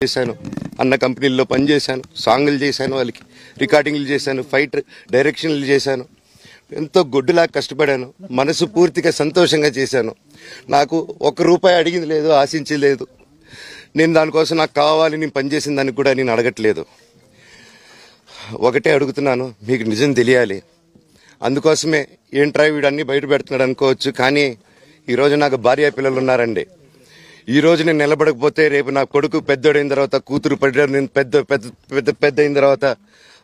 చేశాను, అన్న కంపెనీల్లో పనిచేశాను, సాంగులు చేశాను, వాళ్ళకి రికార్డింగ్లు చేశాను, ఫైట్ డైరెక్షన్లు చేశాను, ఎంతో గొడ్డులా కష్టపడాను, మనసు పూర్తిగా సంతోషంగా చేశాను. నాకు ₹1 అడిగింది లేదు, ఆశించలేదు. నేను దానికోసం నాకు కావాలి, నేను పనిచేసిన దానికి కూడా నేను అడగట్లేదు. ఒకటే అడుగుతున్నాను, మీకు నిజం తెలియాలి. అందుకోసమే ఏంట్రా వీడు అన్నీ బయట పెడుతున్నాడు అనుకోవచ్చు, కానీ ఈరోజు నాకు భార్య పిల్లలు ఉన్నారండి. ఈ రోజు నేను నిలబడకపోతే రేపు నా కొడుకు పెద్దోడైన తర్వాత, కూతురు పెద్ద అయిన తర్వాత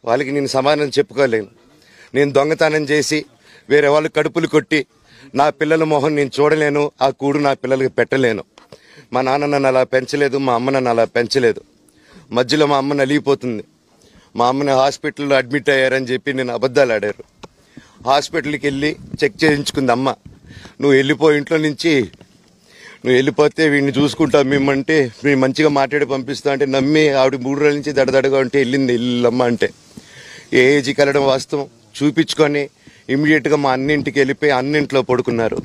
వాళ్ళకి నేను సమాధానం చెప్పుకోలేను. నేను దొంగతనం చేసి వేరే వాళ్ళు కడుపులు కొట్టి నా పిల్లల మొహం నేను చూడలేను, ఆ కూడు నా పిల్లలకి పెట్టలేను. మా నాన్న నన్ను అలా పెంచలేదు, మా అమ్మ నన్ను అలా పెంచలేదు. మధ్యలో మా అమ్మ నలిగిపోతుంది. మా అమ్మని హాస్పిటల్లో అడ్మిట్ అయ్యారని చెప్పి నేను అబద్ధాలు ఆడారు. హాస్పిటల్కి వెళ్ళి చెక్ చేయించుకుంది అమ్మ. నువ్వు వెళ్ళిపో ఇంట్లో నుంచి, నువ్వు వెళ్ళిపోతే వీడిని చూసుకుంటావు మేమంటే, మేము మంచిగా మాట్లాడి పంపిస్తా అంటే నమ్మి ఆవిడ 3 రోజుల నుంచి దడదడగా ఉంటే వెళ్ళింది ఇల్లమ్మ అంటే. ఏ ఏజీకి వెళ్ళడం వాస్తవం చూపించుకొని ఇమ్మీడియట్గా మా అన్నింటికి వెళ్ళిపోయి అన్నింట్లో పడుకున్నారు.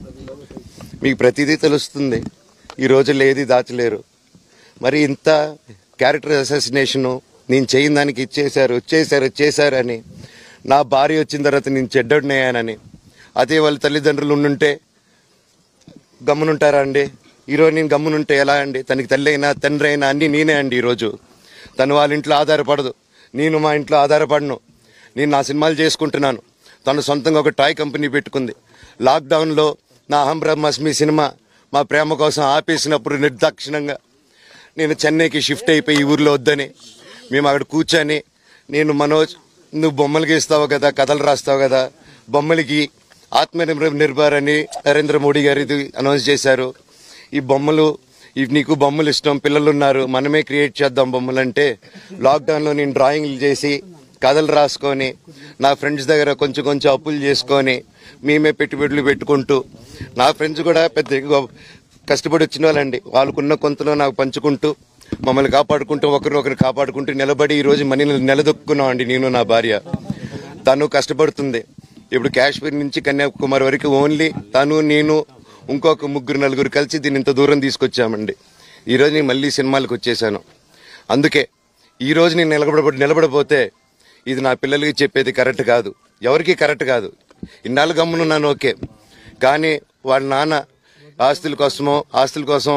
మీకు ప్రతిదీ తెలుస్తుంది. ఈ రోజుల్లో ఏది దాచలేరు. మరి ఇంత క్యారెక్టర్ అసాసినేషను నేను చేయని దానికి చేశారని, నా భార్య వచ్చిన తర్వాత నేను చెడ్డడినయ్యానని, అదే వాళ్ళ తల్లిదండ్రులు ఉండుంటే గమ్మునుంటారా అండి? ఈరోజు నేను గమ్మునుంటే ఎలా అండి? తనకి తల్లి అయినా తండ్రి అయినా అన్నీ నేనే అండి. ఈరోజు తను వాళ్ళ ఇంట్లో ఆధారపడదు, నేను మా ఇంట్లో ఆధారపడను. నేను నా సినిమాలు చేసుకుంటున్నాను. తను సొంతంగా ఒక టాయ్ కంపెనీ పెట్టుకుంది. లాక్డౌన్లో నా అహం బ్రహ్మాస్మి సినిమా మా ప్రేమ కోసం ఆపేసినప్పుడు నిర్దాక్షిణంగా నేను చెన్నైకి షిఫ్ట్ అయిపోయి ఈ ఊర్లో వద్దని మేము అక్కడ కూర్చొని, నేను మనోజ్ నువ్వు బొమ్మలు గీస్తావు కదా, కథలు రాస్తావు కదా, బొమ్మలకి ఆత్మనిర్భర్ అని నరేంద్ర మోడీ గారు ఇది అనౌన్స్ చేశారు. ఈ బొమ్మలు, నీకు బొమ్మలు ఇష్టం, పిల్లలు ఉన్నారు, మనమే క్రియేట్ చేద్దాం బొమ్మలు అంటే, లాక్డౌన్లో నేను డ్రాయింగ్లు చేసి కథలు రాసుకొని నా ఫ్రెండ్స్ దగ్గర కొంచెం అప్పులు చేసుకొని మేమే పెట్టుబడులు పెట్టుకుంటూ, నా ఫ్రెండ్స్ కూడా పెద్ద కష్టపడి వచ్చిన వాళ్ళండి, వాళ్ళకున్న కొంతలో నాకు పంచుకుంటూ మమ్మల్ని కాపాడుకుంటూ ఒకరినొకరు కాపాడుకుంటూ నిలబడి ఈరోజు మనీని నిలదొక్కున్నాం అండి. నేను నా భార్య, తను కష్టపడుతుంది. ఇప్పుడు కాశ్మీర్ నుంచి కన్యాకుమారి వరకు ఓన్లీ తను, నేను, ఇంకొక 3-4 కలిసి దీన్ని ఇంత దూరం తీసుకొచ్చామండి. ఈరోజు నేను మళ్ళీ సినిమాలకు వచ్చేసాను. అందుకే ఈరోజు నేను నిలబడపోతే ఇది నా పిల్లలకి చెప్పేది కరెక్ట్ కాదు, ఎవరికి కరెక్ట్ కాదు. ఇన్నాళ్ళు గమ్మునున్నాను ఓకే, కానీ వాళ్ళ నాన్న ఆస్తుల కోసం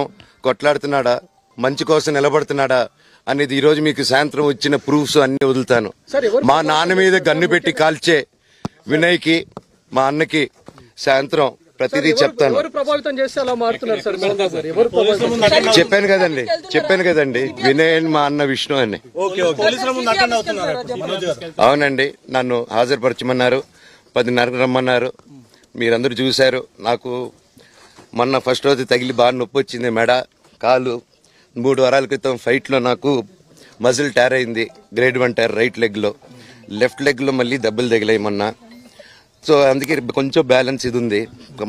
కొట్లాడుతున్నాడా, మంచి కోసం నిలబడుతున్నాడా అనేది ఈరోజు మీకు సాయంత్రం వచ్చిన ప్రూఫ్స్ అన్ని వదులుతాను. మా నాన్న మీద గన్ను పెట్టి కాల్చే వినయ్కి, మా అన్నకి సాయంత్రం ప్రతిదీ చెప్తాను. చెప్పాను కదండి వినయ్ అని మా అన్న విష్ణు అని. అవునండి, నన్ను హాజరుపరచమన్నారు, 10:30కు రమ్మన్నారు. మీరందరూ చూశారు. నాకు మొన్న ఫస్ట్ రోజు తగిలి బాగా నొప్పి వచ్చింది, మెడ, కాలు. 3 వారాల క్రితం ఫైట్లో నాకు మజిల్ టైర్ అయింది, గ్రేడ్ 1 టైర్ రైట్ లెగ్లో. లెఫ్ట్ లెగ్లో మళ్ళీ దెబ్బలు తగిలాయి మొన్న. సో అందుకే కొంచెం బ్యాలెన్స్ ఇది ఉంది.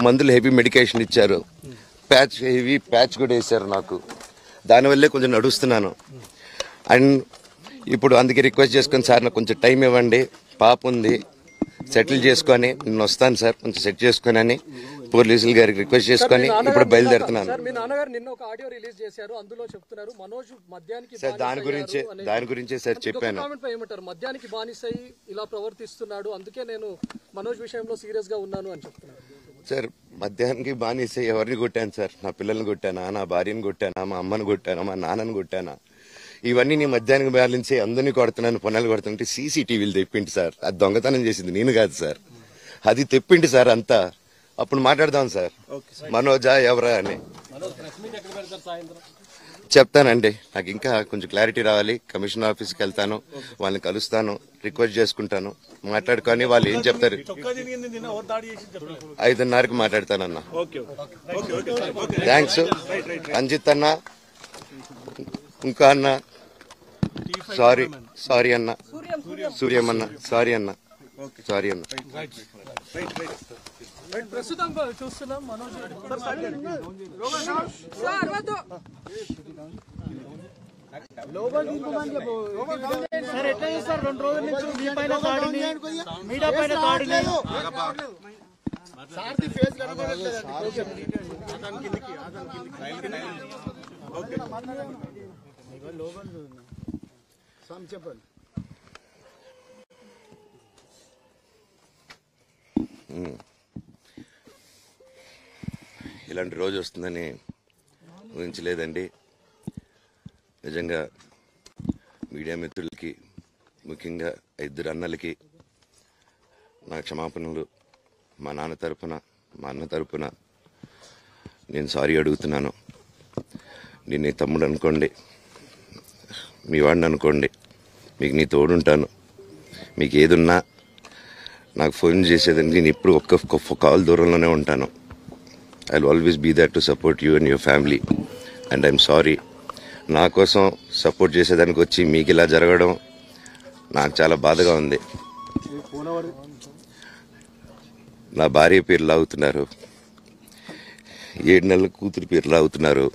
మందులు హెవీ మెడికేషన్ ఇచ్చారు, హెవీ ప్యాచ్ కూడా వేశారు నాకు. దానివల్లే కొంచెం నడుస్తున్నాను. అండ్ ఇప్పుడు అందుకే రిక్వెస్ట్ చేసుకొని, సార్ నాకు కొంచెం టైం ఇవ్వండి, పాప ఉంది, సెటిల్ చేసుకొని నేను వస్తాను సార్, కొంచెం సెట్ చేసుకొని అని పోలీసులు గారికి రిక్వెస్ట్ చేసుకొని ఇప్పుడు బయలుదేరుతున్నాను. సార్ దాని గురించే సార్ చెప్పాను. మద్యానికి బానిసై ఇలా ప్రవర్తిస్తున్నాడు, అందుకే నేను మనోజ్ విషయంలో సీరియస్ గా ఉన్నాను అని చెప్తున్నాను. సార్ మద్యానికి బానిసై ఎవరిని కొట్టాను సార్? నా పిల్లల్ని కొట్టానా, నా భార్యను కొట్టానా, మా అమ్మని కొట్టానా, మా నాన్నని కొట్టానా? ఇవన్నీ నీ మద్యానికి బ్యాలెన్సే అందరినీ కొడుతున్నాను, పొన్నాలు కొడుతుంటే సీసీటీవీలు తెప్పిండి సార్. అది దొంగతనం చేసింది నేను కాదు సార్, అది తెప్పిండి సార్ అంతా. అప్పుడు మాట్లాడదాం సార్, మనోజా ఎవరా అని చెప్తానండి. నాకు ఇంకా కొంచెం క్లారిటీ రావాలి. కమిషనర్ ఆఫీస్కి వెళ్తాను, వాళ్ళని కలుస్తాను, రిక్వెస్ట్ చేసుకుంటాను, మాట్లాడుకొని వాళ్ళు ఏం చెప్తారు. 5:30కి మాట్లాడతానన్నా. థ్యాంక్స్ రంజిత్ అన్న, ఇంకా అన్న సారీ అన్న, సూర్యమన్న సారీ అన్న. ప్రస్తుతం చూస్తున్నాం మనోజ్ సార్ ఎట్లా చేస్తారు? 2 రోజుల నుంచి మీ పైన దాడిని, మీడియా పైన దాడిని ఇలాంటి రోజు వస్తుందని ఊహించలేదండి. నిజంగా మీడియా మిత్రులకి, ముఖ్యంగా ఇద్దరు అన్నలకి నా క్షమాపణలు. మా నాన్న తరపున, మా అన్న తరపున నేను సారీ అడుగుతున్నాను. నేను నీ తమ్ముడు అనుకోండి, మీ వాడిని అనుకోండి, మీకు నీ తోడుంటాను. మీకు ఏదున్నా నాకు ఫోన్ చేసేదండి. నేను ఇప్పుడు ఒక్క కాల్ దూరంలోనే ఉంటాను. I will always be there to support you and your family. And I'm sorry, నా కోసం సపోర్ట్ చేసేదానికి వచ్చి మీకు ఇలా జరగడం నాకు చాలా బాధగా ఉంది. నా భార్య పేరు లాగుతున్నారు, 7 నెలల కూతురు పేరు లాగుతున్నారు.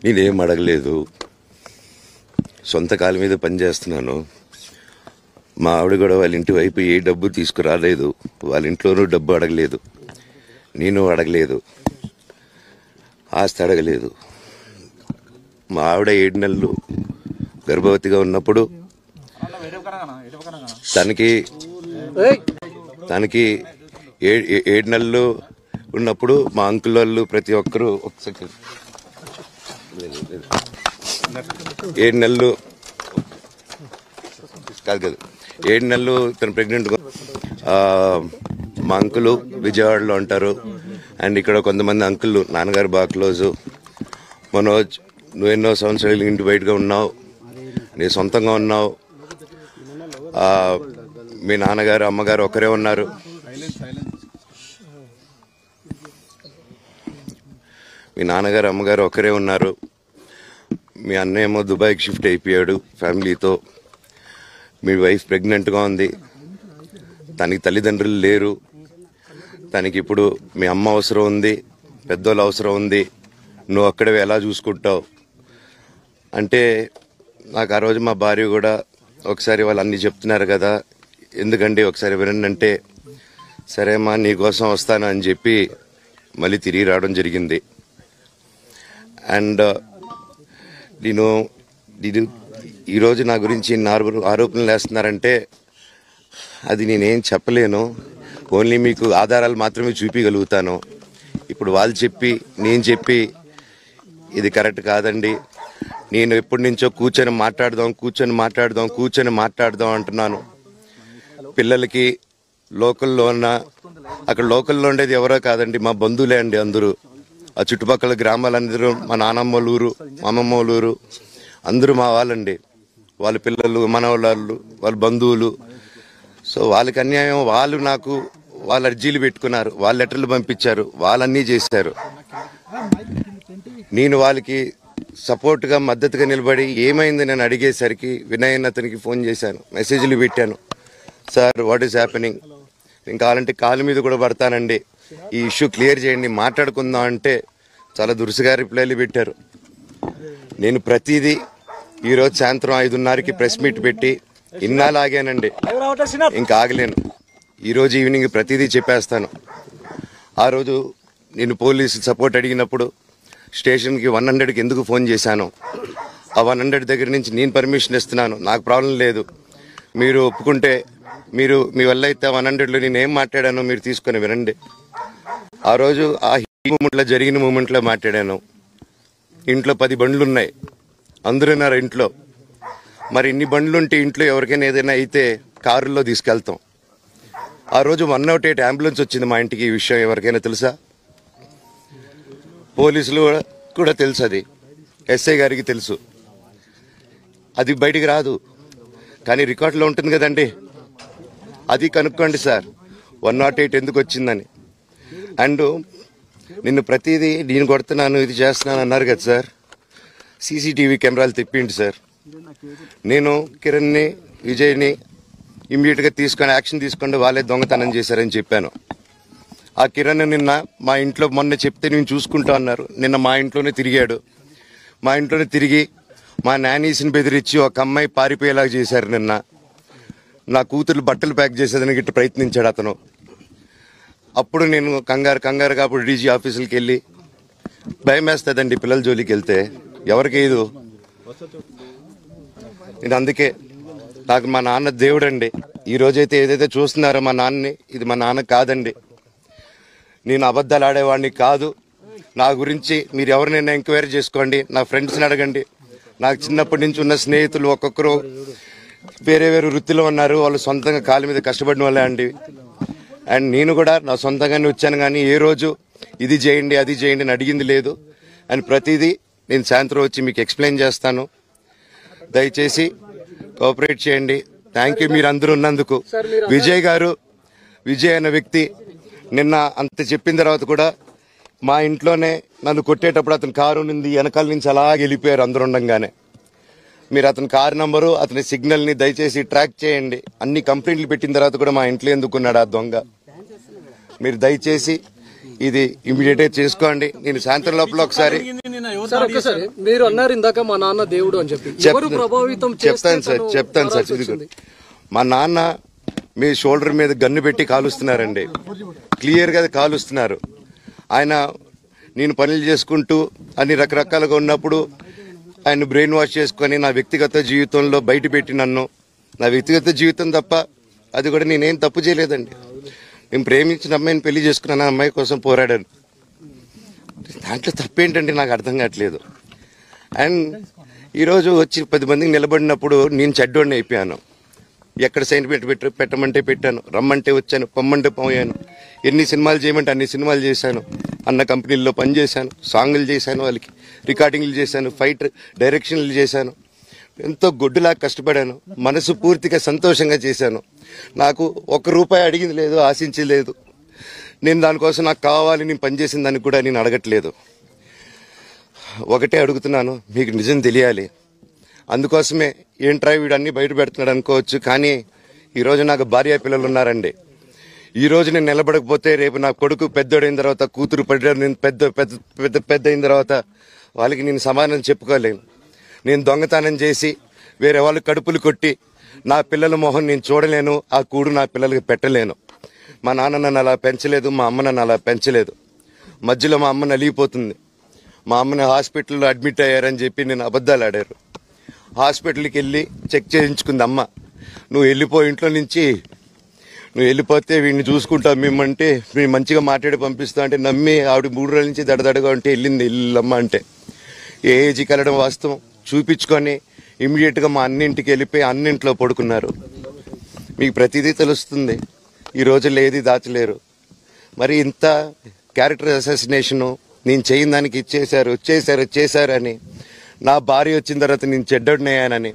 నేనేం అడగలేదు, సొంత కాళ్ళ మీద పనిచేస్తున్నాను. మా ఆవిడ కూడా వాళ్ళ ఇంటి వైపు ఏ డబ్బు తీసుకురాలేదు, వాళ్ళ ఇంట్లోనూ డబ్బు అడగలేదు, నేను అడగలేదు, ఆస్తి అడగలేదు. మా ఆవిడ 7 నెలలు గర్భవతిగా ఉన్నప్పుడు తనకి 7 నెలలు ఉన్నప్పుడు మా అంకుల్ వాళ్ళు ప్రతి ఒక్కరూ 7 నెలలు కాదు 7 నెలలు తను ప్రెగ్నెంట్. మా అంకులు విజయవాడలో ఉంటారు. అండ్ ఇక్కడ కొంతమంది అంకుళ్ళు, నాన్నగారు బాగా క్లోజు. మనోజ్, నువ్వు ఎన్నో సంవత్సరాలు ఇంటి బయటగా ఉన్నావు, నీ సొంతంగా ఉన్నావు. మీ నాన్నగారు, అమ్మగారు ఒకరే ఉన్నారు. మీ నాన్నగారు, అమ్మగారు ఒకరే ఉన్నారు. మీ అన్నయ్య ఏమో దుబాయ్కి షిఫ్ట్ అయిపోయాడు ఫ్యామిలీతో. మీ వైఫ్ ప్రెగ్నెంట్గా ఉంది, తనకి తల్లిదండ్రులు లేరు. తనకి ఇప్పుడు మీ అమ్మ అవసరం ఉంది, పెద్దోళ్ళ అవసరం ఉంది. నువ్వు అక్కడే ఎలా చూసుకుంటావు అంటే, నాకు ఆ రోజు మా భార్య కూడా ఒకసారి వాళ్ళు అన్నీ చెప్తున్నారు కదా, ఎందుకండి ఒకసారి వినండి అంటే, సరేమ్మా నీకోసం వస్తాను అని చెప్పి మళ్ళీ తిరిగి రావడం జరిగింది. అండ్ నేను ఈరోజు నా గురించి ఆరోపణలు వేస్తున్నారంటే అది నేనేం చెప్పలేను. ఓన్లీ మీకు ఆధారాలు మాత్రమే చూపించగలుగుతాను. ఇప్పుడు వాళ్ళు చెప్పి, నేను చెప్పి ఇది కరెక్ట్ కాదండి. నేను ఎప్పటి నుంచో కూర్చొని మాట్లాడదాం అంటున్నాను. పిల్లలకి లోకల్లో అక్కడ లోకల్లో ఉండేది ఎవరో కాదండి, మా బంధువులే అండి అందరూ. ఆ చుట్టుపక్కల గ్రామాలందరూ మా నానమ్మ వాళ్ళ ఊరు, మా అమ్మమ్మ వాళ్ళ ఊరు, అందరూ మా వాళ్ళండి. వాళ్ళ పిల్లలు, మనవాళ్ళు, వాళ్ళ బంధువులు. సో వాళ్ళకి అన్యాయం, వాళ్ళు నాకు వాళ్ళ అర్జీలు పెట్టుకున్నారు, వాళ్ళ లెటర్లు పంపించారు, వాళ్ళన్నీ చేశారు. నేను వాళ్ళకి సపోర్ట్గా, మద్దతుగా నిలబడి ఏమైంది నేను అడిగేసరికి వినయ్ అతనికి ఫోన్ చేశాను, మెసేజ్లు పెట్టాను. సార్ వాట్ ఈస్ హ్యాపెనింగ్, నేను కావాలంటే కాలు మీద కూడా పడతానండి, ఈ ఇష్యూ క్లియర్ చేయండి, మాట్లాడుకుందాం అంటే చాలా దురుసుగా రిప్లైలు పెట్టారు. నేను ప్రతిదీ ఈరోజు సాయంత్రం 5:30కి ప్రెస్ మీట్ పెట్టి ఇన్నాళ్ళు ఆగానండి, ఇంకా ఆగలేను. ఈరోజు ఈవినింగ్ ప్రతిదీ చెప్పేస్తాను. ఆ రోజు నేను పోలీసు సపోర్ట్ అడిగినప్పుడు స్టేషన్కి 100కి ఎందుకు ఫోన్ చేశాను, ఆ 100 దగ్గర నుంచి నేను పర్మిషన్ ఇస్తున్నాను, నాకు ప్రాబ్లం లేదు, మీరు ఒప్పుకుంటే మీ వల్ల అయితే 100లో నేను ఏం మాట్లాడానో మీరు తీసుకొని వినండి. ఆ రోజు ఆ మూమెంట్లో, జరిగిన మూమెంట్లో మాట్లాడాను. ఇంట్లో 10 బండ్లు ఉన్నాయి, అందరూ ఉన్నారు ఇంట్లో. మరి ఇన్ని బండ్లుంటే ఇంట్లో ఎవరికైనా ఏదైనా అయితే కారులో తీసుకెళ్తాం. ఆ రోజు 108 అంబులెన్స్ వచ్చింది మా ఇంటికి. ఈ విషయం ఎవరికైనా తెలుసా? పోలీసులు కూడా తెలుసు, అది ఎస్ఐ గారికి తెలుసు. అది బయటికి రాదు, కానీ రికార్డులో ఉంటుంది కదండి, అది కనుక్కోండి సార్ 108 ఎందుకు వచ్చిందని. అండ్ నిన్ను ప్రతిదీ నేను కొడుతున్నాను, ఇది చేస్తున్నాను అన్నారు కదా సార్, సీసీటీవీ కెమెరాలు తెప్పిండి సార్. నేను కిరణ్ని, విజయ్ని ఇమ్మీడియట్గా తీసుకొని యాక్షన్ తీసుకోండి, వాళ్ళే దొంగతనం చేశారని చెప్పాను. ఆ కిరణ్ నిన్న మా ఇంట్లో మొన్న చెప్తే నేను చూసుకుంటా అన్నారు. నిన్న మా ఇంట్లోనే తిరిగాడు. మా ఇంట్లోనే తిరిగి మా నానీస్ని బెదిరించి ఒక అమ్మాయి పారిపోయేలాగా చేశారు. నిన్న నా కూతురు బట్టలు ప్యాక్ చేసేదానికి ఇట్లా ప్రయత్నించాడు అతను. అప్పుడు నేను కంగారుగా అప్పుడు డీజీ ఆఫీసులకి వెళ్ళి భయం వేస్తుందండి పిల్లల జోలికి వెళ్తే. ఎవరికి ఇది నేను అందుకే నాకు మా నాన్న దేవుడండి. ఈ రోజైతే ఏదైతే చూస్తున్నారో మా నాన్నని, ఇది మా నాన్న కాదండి. నేను అబద్ధాలు ఆడేవాడిని కాదు. నా గురించి మీరు ఎవరినైనా ఎంక్వైరీ చేసుకోండి, నా ఫ్రెండ్స్ని అడగండి. నాకు చిన్నప్పటి నుంచి ఉన్న స్నేహితులు ఒక్కొక్కరు వేరే వేరే వృత్తిలో ఉన్నారు. వాళ్ళు సొంతంగా కాళ్ళ మీద కష్టపడిన వాళ్ళే అండి. అండ్ నేను కూడా నా సొంతంగానే వచ్చాను, కానీ ఏ రోజు ఇది చేయండి అది చేయండి అని అడిగింది లేదు. అండ్ ప్రతిదీ నేను సాయంత్రం వచ్చి మీకు ఎక్స్ప్లెయిన్ చేస్తాను. దయచేసి కోఆపరేట్ చేయండి. థ్యాంక్ యూ మీరు అందరూ ఉన్నందుకు. విజయ్ అనే వ్యక్తి నిన్న అంత చెప్పిన తర్వాత కూడా మా ఇంట్లోనే నన్ను కొట్టేటప్పుడు అతని కారు ఉంది, వెనకాల నుంచి అలా వెళ్ళిపోయారు అందరు ఉండంగానే. మీరు అతని కారు నంబరు, అతని సిగ్నల్ని దయచేసి ట్రాక్ చేయండి. అన్ని కంప్లైంట్లు పెట్టిన తర్వాత కూడా మా ఇంట్లో ఎందుకున్నాడు ఆ దొంగ? మీరు దయచేసి ఇది ఇమీడియట్ గా చేసుకోండి. నేను సాయంత్రం లోపల ఒకసారి మీరు అన్నారు ఇందాక మా నాన్న దేవుడు అని చెప్పి, చెప్తాను సార్. ఇది మా నాన్న మీ షోల్డర్ మీద గన్ను పెట్టి కాలుస్తున్నారండి, క్లియర్ గా కాలుస్తున్నారు. ఆయన నేను పనులు చేసుకుంటూ అన్ని రకరకాలుగా ఉన్నప్పుడు ఆయన బ్రెయిన్ వాష్ చేసుకొని నా వ్యక్తిగత జీవితంలో బయట పెట్టి నన్ను, నా వ్యక్తిగత జీవితం తప్ప అది కూడా నేనేం తప్పు చేయలేదండి. నేను ప్రేమించిన అమ్మాయిని పెళ్లి చేసుకున్నాను, ఆ అమ్మాయి కోసం పోరాడాను. దాంట్లో తప్పేంటండి నాకు అర్థం కావట్లేదు. అండ్ ఈరోజు వచ్చి 10 మందికి నిలబడినప్పుడు నేను చెడ్డోడిని అయిపోయాను. ఎక్కడ సైన్ పెట్టమంటే పెట్టాను, రమ్మంటే వచ్చాను, పొమ్మంటే పోయాను. ఎన్ని సినిమాలు చేయమంటే అన్ని సినిమాలు చేశాను. అన్న కంపెనీల్లో పనిచేశాను, సాంగులు చేశాను, వాళ్ళకి రికార్డింగ్లు చేశాను, ఫైట్ డైరెక్షన్లు చేశాను. ఎంతో గొడ్డులాగా కష్టపడాను, మనసు పూర్తిగా సంతోషంగా చేశాను. నాకు ₹1 అడిగింది లేదు, ఆశించలేదు. నేను దానికోసం నాకు కావాలి, నేను పనిచేసిన దానికి కూడా నేను అడగట్లేదు. ఒకటే అడుగుతున్నాను, మీకు నిజం తెలియాలి. అందుకోసమే ఏంట్రా వీడు అన్ని బయట పెడుతున్నాడు అనుకోవచ్చు, కానీ ఈరోజు నాకు భార్య పిల్లలు ఉన్నారండి. ఈ రోజు నేను నిలబడకపోతే రేపు నా కొడుకు పెద్దోడైన తర్వాత, కూతురు పెద్ద అయిన తర్వాత వాళ్ళకి నేను సమాధానం చెప్పుకోలేను. నేను దొంగతనం చేసి వేరే వాళ్ళు కడుపులు కొట్టి నా పిల్లల మొహం నేను చూడలేను, ఆ కూడు నా పిల్లలకి పెట్టలేను. మా నాన్న నన్ను అలా పెంచలేదు, మా అమ్మ నన్ను అలా పెంచలేదు. మధ్యలో మా అమ్మ నలిగిపోతుంది. మా అమ్మని హాస్పిటల్లో అడ్మిట్ అయ్యారని చెప్పి నేను అబద్ధాలు ఆడారు. హాస్పిటల్కి వెళ్ళి చెక్ చేయించుకుంది అమ్మ. నువ్వు వెళ్ళిపో ఇంట్లో నుంచి, నువ్వు వెళ్ళిపోతే వీడిని చూసుకుంటావు మేమంటే, మేము మంచిగా మాట్లాడి పంపిస్తావు అంటే నమ్మి ఆవిడ 3 రోజుల నుంచి దడదడగా ఉంటే వెళ్ళింది ఇల్లమ్మ అంటే. ఏ ఏజీకి వెళ్ళడం వాస్తవం చూపించుకొని ఇమీడియట్గా మా అన్నింటికి వెళ్ళిపోయి అన్నింట్లో పడుకున్నారు. మీకు ప్రతిదీ తెలుస్తుంది. ఈ రోజుల్లో ఏది దాచలేరు. మరి ఇంత క్యారెక్టర్ అసాసినేషను నేను చేయని దానికి చేశారు అని, నా భార్య వచ్చిన తర్వాత నేను చెడ్డోడినయ్యానని,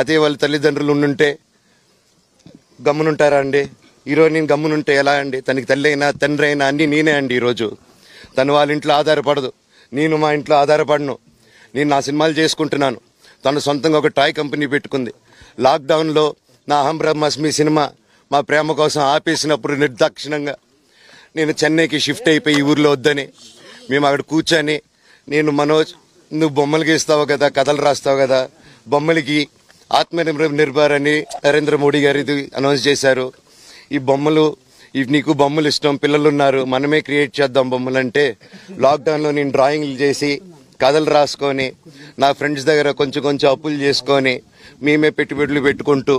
అదే వాళ్ళ తల్లిదండ్రులు ఉండుంటే గమ్మునుంటారా అండి? ఈరోజు నేను గమ్మునుంటే ఎలా అండి? తనకి తల్లి అయినా తండ్రి అయినా అన్నీ నేనే అండి. ఈరోజు తను వాళ్ళ ఇంట్లో ఆధారపడదు, నేను మా ఇంట్లో ఆధారపడను. నేను నా సినిమాలు చేసుకుంటున్నాను. తను సొంతంగా ఒక టాయ్ కంపెనీ పెట్టుకుంది. లాక్డౌన్లో నా అహం బ్రహ్మాస్మి సినిమా మా ప్రేమ కోసం ఆపేసినప్పుడు నిర్దాక్షిణంగా నేను చెన్నైకి షిఫ్ట్ అయిపోయి ఈ ఊర్లో వద్దని మేము అక్కడ కూర్చొని, నేను మనోజ్ నువ్వు బొమ్మలు గీస్తావు కదా, కథలు రాస్తావు కదా, బొమ్మలకి ఆత్మనిర్భర్ అని నరేంద్ర మోడీ గారు ఇది అనౌన్స్ చేశారు. ఈ బొమ్మలు నీకు బొమ్మలు ఇష్టం, పిల్లలు ఉన్నారు, మనమే క్రియేట్ చేద్దాం బొమ్మలు అంటే, లాక్డౌన్లో నేను డ్రాయింగ్లు చేసి కథలు రాసుకొని నా ఫ్రెండ్స్ దగ్గర కొంచెం అప్పులు చేసుకొని మేమే పెట్టుబడులు పెట్టుకుంటూ,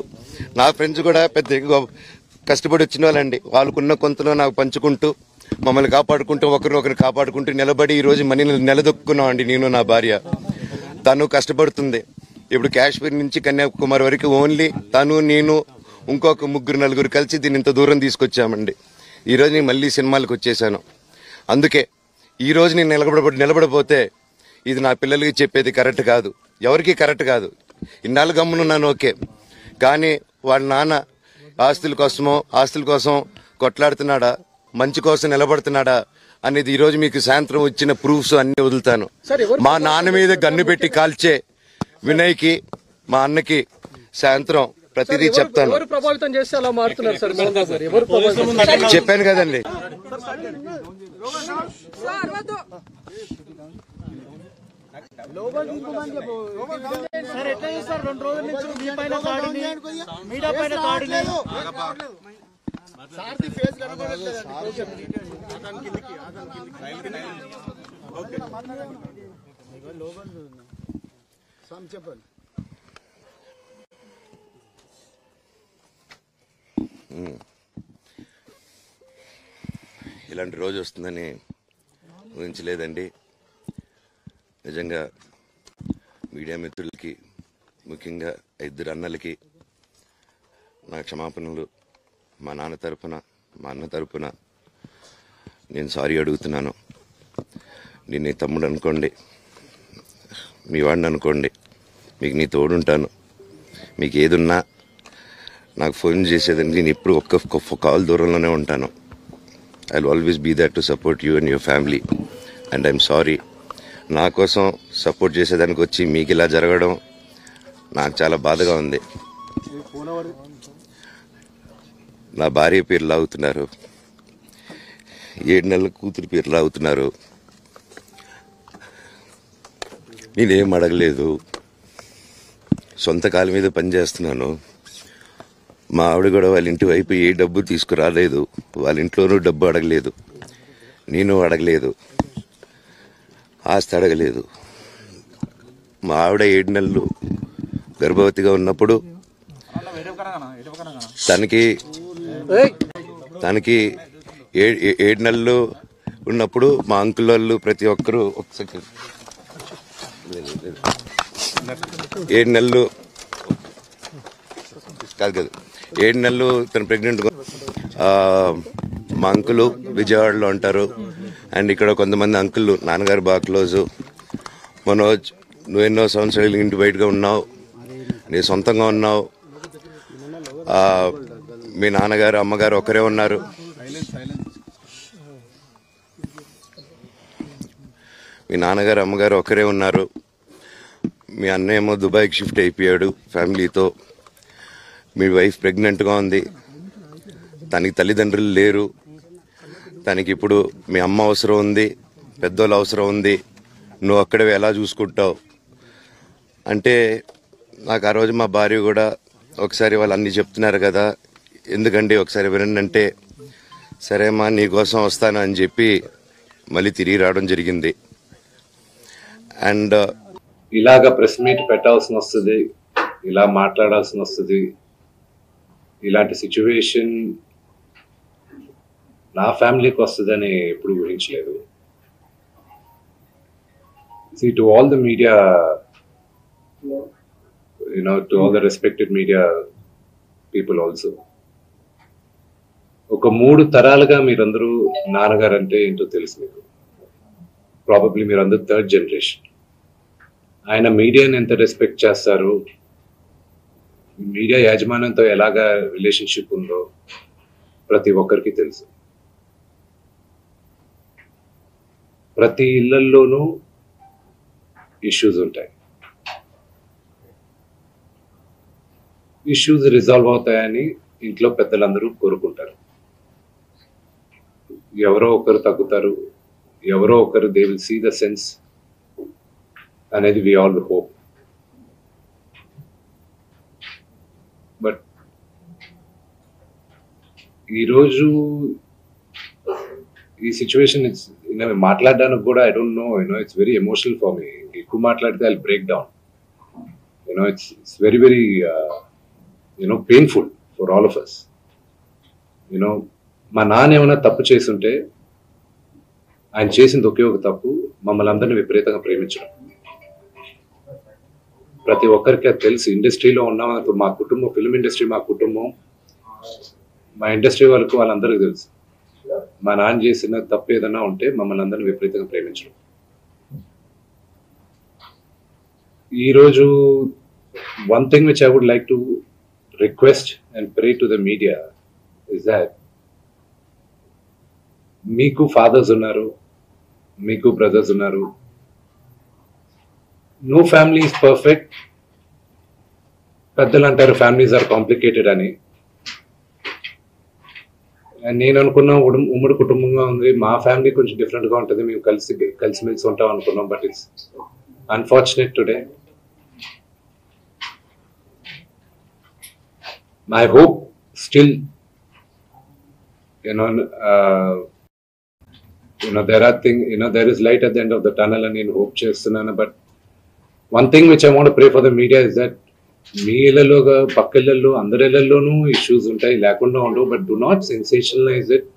నా ఫ్రెండ్స్ కూడా పెద్ద కష్టపడి వచ్చిన వాళ్ళండి, వాళ్ళకున్న కొంతలో నాకు పంచుకుంటూ మమ్మల్ని కాపాడుకుంటూ ఒకరినొకరు కాపాడుకుంటూ నిలబడి ఈరోజు మనీని నిలదొక్కున్నాం అండి. నేను నా భార్య, తను కష్టపడుతుంది. ఇప్పుడు కాశ్మీర్ నుంచి కన్యాకుమారి వరకు ఓన్లీ తను, నేను, ఇంకొక 3-4 కలిసి దీన్ని ఇంత దూరం తీసుకొచ్చామండి. ఈరోజు నేను మళ్ళీ సినిమాలకు వచ్చేసాను. అందుకే ఈరోజు నేను నిలబడపోతే ఇది నా పిల్లలకి చెప్పేది కరెక్ట్ కాదు, ఎవరికి కరెక్ట్ కాదు. ఇన్నాళ్ళు గమ్మునున్నాను ఓకే, కానీ వాళ్ళ నాన్న ఆస్తుల కోసం కొట్లాడుతున్నాడా, మంచి కోసం నిలబడుతున్నాడా అనేది ఈరోజు మీకు సాయంత్రం వచ్చిన ప్రూఫ్స్ అన్ని వదులుతాను. మా నాన్న మీద గన్ను పెట్టి కాల్చే వినయ్కి, మా అన్నకి సాయంత్రం ప్రతిదీ చెప్తాను. చెప్పాను కదండి. ఇలాంటి రోజు వస్తుందని ఊహించలేదండి. నిజంగా మీడియా మిత్రులకి, ముఖ్యంగా ఇద్దరు అన్నలకి నా క్షమాపణలు. మా నాన్న తరపున, మా అన్న తరపున నేను సారీ అడుగుతున్నాను. నేను నీ తమ్ముడు అనుకోండి, మీ వాడిని అనుకోండి, మీకు నీ తోడుంటాను. మీకు ఏదున్నా నాకు ఫోన్ చేసేదండి. నేను ఎప్పుడు ఒక్క కాల్ దూరంలోనే ఉంటాను. I will always be there to support you and your family. And I'm sorry, నా కోసం సపోర్ట్ చేసేదానికి వచ్చి మీకు ఇలా జరగడం నాకు చాలా బాధగా ఉంది. నా భార్య పేరు లాగుతున్నారు, 7 నెలల కూతురు పేరు లాగుతున్నారు. నేనేం అడగలేదు, సొంత కాళ్ళ మీద పనిచేస్తున్నాను. మా ఆవిడ కూడా వాళ్ళ ఇంటి వైపు ఏ డబ్బు తీసుకురాలేదు, వాళ్ళ ఇంట్లోనూ డబ్బు అడగలేదు, నేను అడగలేదు, ఆస్తి అడగలేదు. మా ఆవిడ 7 నెలలు గర్భవతిగా ఉన్నప్పుడు తనకి 7 నెలలు ఉన్నప్పుడు మా అంకుల్ వాళ్ళు ప్రతి ఒక్కరూ 7 నెలలు కాదు 7 నెలలు తను ప్రెగ్నెంట్. మా అంకులు విజయవాడలో ఉంటారు. అండ్ ఇక్కడ కొంతమంది అంకుళ్ళు నాన్నగారు బాగా క్లోజు. మనోజ్, నువ్వు ఎన్నో సంవత్సరాలు ఇంటి బయటగా ఉన్నావు, నీ సొంతంగా ఉన్నావు. మీ నాన్నగారు అమ్మగారు ఒకరే ఉన్నారు. మీ నాన్నగారు అమ్మగారు ఒకరే ఉన్నారు. మీ అన్న ఏమో దుబాయ్కి షిఫ్ట్ అయిపోయాడు ఫ్యామిలీతో. మీ వైఫ్ ప్రెగ్నెంట్గా ఉంది, తనకి తల్లిదండ్రులు లేరు. తనకి ఇప్పుడు మీ అమ్మ అవసరం ఉంది, పెద్దోళ్ళ అవసరం ఉంది. నువ్వు అక్కడే ఎలా చూసుకుంటావు అంటే, నాకు ఆ రోజు మా భార్య కూడా ఒకసారి వాళ్ళు అన్నీ చెప్తున్నారు కదా, ఎందుకండి ఒకసారి వినండి అంటే, సరేమ్మా నీకోసం వస్తాను అని చెప్పి మళ్ళీ తిరిగి రావడం జరిగింది. అండ్ ఇలాగ ప్రెస్ మీట్ పెట్టాల్సిన వస్తుంది, ఇలా మాట్లాడాల్సిన వస్తుంది. ఇలాంటి సిచ్యువేషన్ నా ఫ్యామిలీకి వస్తుందని ఎప్పుడు ఊహించలేదు. See, to all the media, to all the respected media people also, ఒక 3 తరాలుగా మీరందరూ నాన్నగారు అంటే ఏంటో తెలుసు మీకు. ప్రాబబ్లీ మీరందరూ 3rd జనరేషన్. ఆయన మీడియాని ఎంత రెస్పెక్ట్ చేస్తారు, మీడియా యాజమాన్యంతో ఎలాగా రిలేషన్షిప్ ఉందో ప్రతి ఒక్కరికి తెలుసు. ప్రతి ఇళ్లలోనూ ఇష్యూస్ ఉంటాయి. ఇష్యూస్ రిజాల్వ్ అవుతాయని ఇంట్లో పెద్దలందరూ కోరుకుంటారు. ఎవరో ఒకరు తగ్గుతారు, ఎవరో ఒకరు they will see the sense అనేది వి ఆల్ హోప్. బట్ ఈరోజు ఈ సిచ్యువేషన్ మాట్లాడడానికి కూడా I don't know, it's very emotional for me. ఎక్కువ మాట్లాడితే I break down. It's very very painful for all of us. మా నాన్న ఏమైనా తప్పు చేస్తుంటే, ఆయన చేసింది ఒకే ఒక తప్పు, మమ్మల్ని అందరినీ విపరీతంగా ప్రేమించడం. ప్రతి ఒక్కరికి అది తెలుసు. ఇండస్ట్రీలో ఉన్నాం, మా కుటుంబం, ఫిల్మ్ ఇండస్ట్రీ మా కుటుంబం, మా ఇండస్ట్రీ వాళ్ళకు వాళ్ళందరికీ తెలుసు. మా నాన్న చేసిన తప్పు ఏదైనా ఉంటే మమ్మల్ని అందరినీ విపరీతంగా ప్రేమించడం. ఈరోజు one thing which I would like to request and pray to the media is that మీకు ఫాదర్స్ ఉన్నారు, మీకు బ్రదర్స్ ఉన్నారు. No family is perfect. పెద్దలు అంటారు ఫ్యామిలీస్ ఆర్ కాంప్లికేటెడ్ అని. నేను అనుకున్న ఉమ్మడి కుటుంబంగా ఉంది. మా ఫ్యామిలీ కొంచెం డిఫరెంట్గా ఉంటుంది, మేము కలిసిమెలిసి ఉంటాం అనుకున్నాం. But it's unfortunate today. I hope still, there is light at the end of the tunnel and నేను hope చేస్తున్నాను. But one thing which I want to pray for the media is that మీ ఇళ్లలో పక్క ఇళ్లలో అందరి ఇళ్లలోనూ issues ఉంటాయి, లేకుండా ఉండవు. But do not sensationalise it.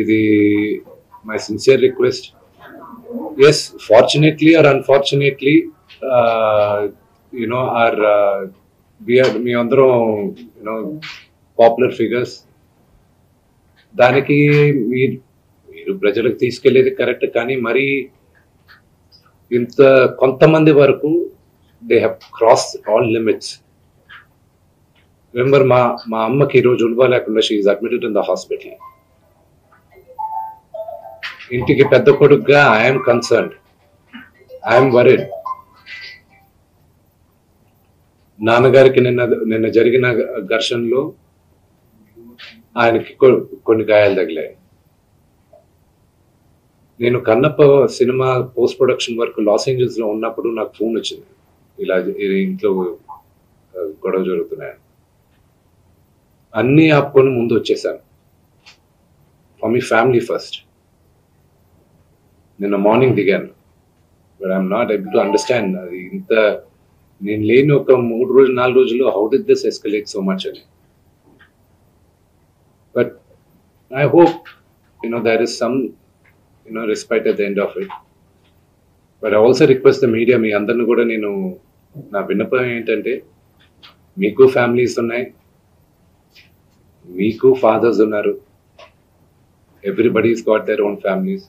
ఇది my sincere request. Yes, fortunately or unfortunately or మీ అందరం పాపులర్ ఫిగర్స్. దానికి మీరు ప్రజలకు తీసుకెళ్లేది కరెక్ట్, కానీ మరి ఇంత కొంతమంది వరకు they have crossed all limits. Remember, మా అమ్మకి ఈరోజు ఉల్వా లేకుండా she is admitted in the hospital. ఇంటికి పెద్ద కొడుకుగా I am concerned, I am worried. నాన్నగారికి నిన్న జరిగిన ఘర్షణలో ఆయనకి కొన్ని గాయాలు తగిలాయి. నేను Kannappa cinema post production work Los Angeles లో ఉన్నప్పుడు నాకు ఫోన్ వచ్చింది, ఇలా ఇంట్లో గొడవ జరుగుతున్నాయని. అన్నీ ఆపుకొని ముందు వచ్చేసాను. For me family first. నిన్న మార్నింగ్ దిగాను. But I'm not able to understand అది ఇంత నేను లేని ఒక 3 రోజులు 4 రోజుల్లో how did this escalate so much అని. But I hope there is some respite at the end of it. But I also request the media, మీ అందరిని కూడా నేను నా విన్నపం ఏంటంటే, మీకు ఫ్యామిలీస్ ఉన్నాయి, మీకు ఫాదర్స్ ఉన్నారు, everybody's got their own families.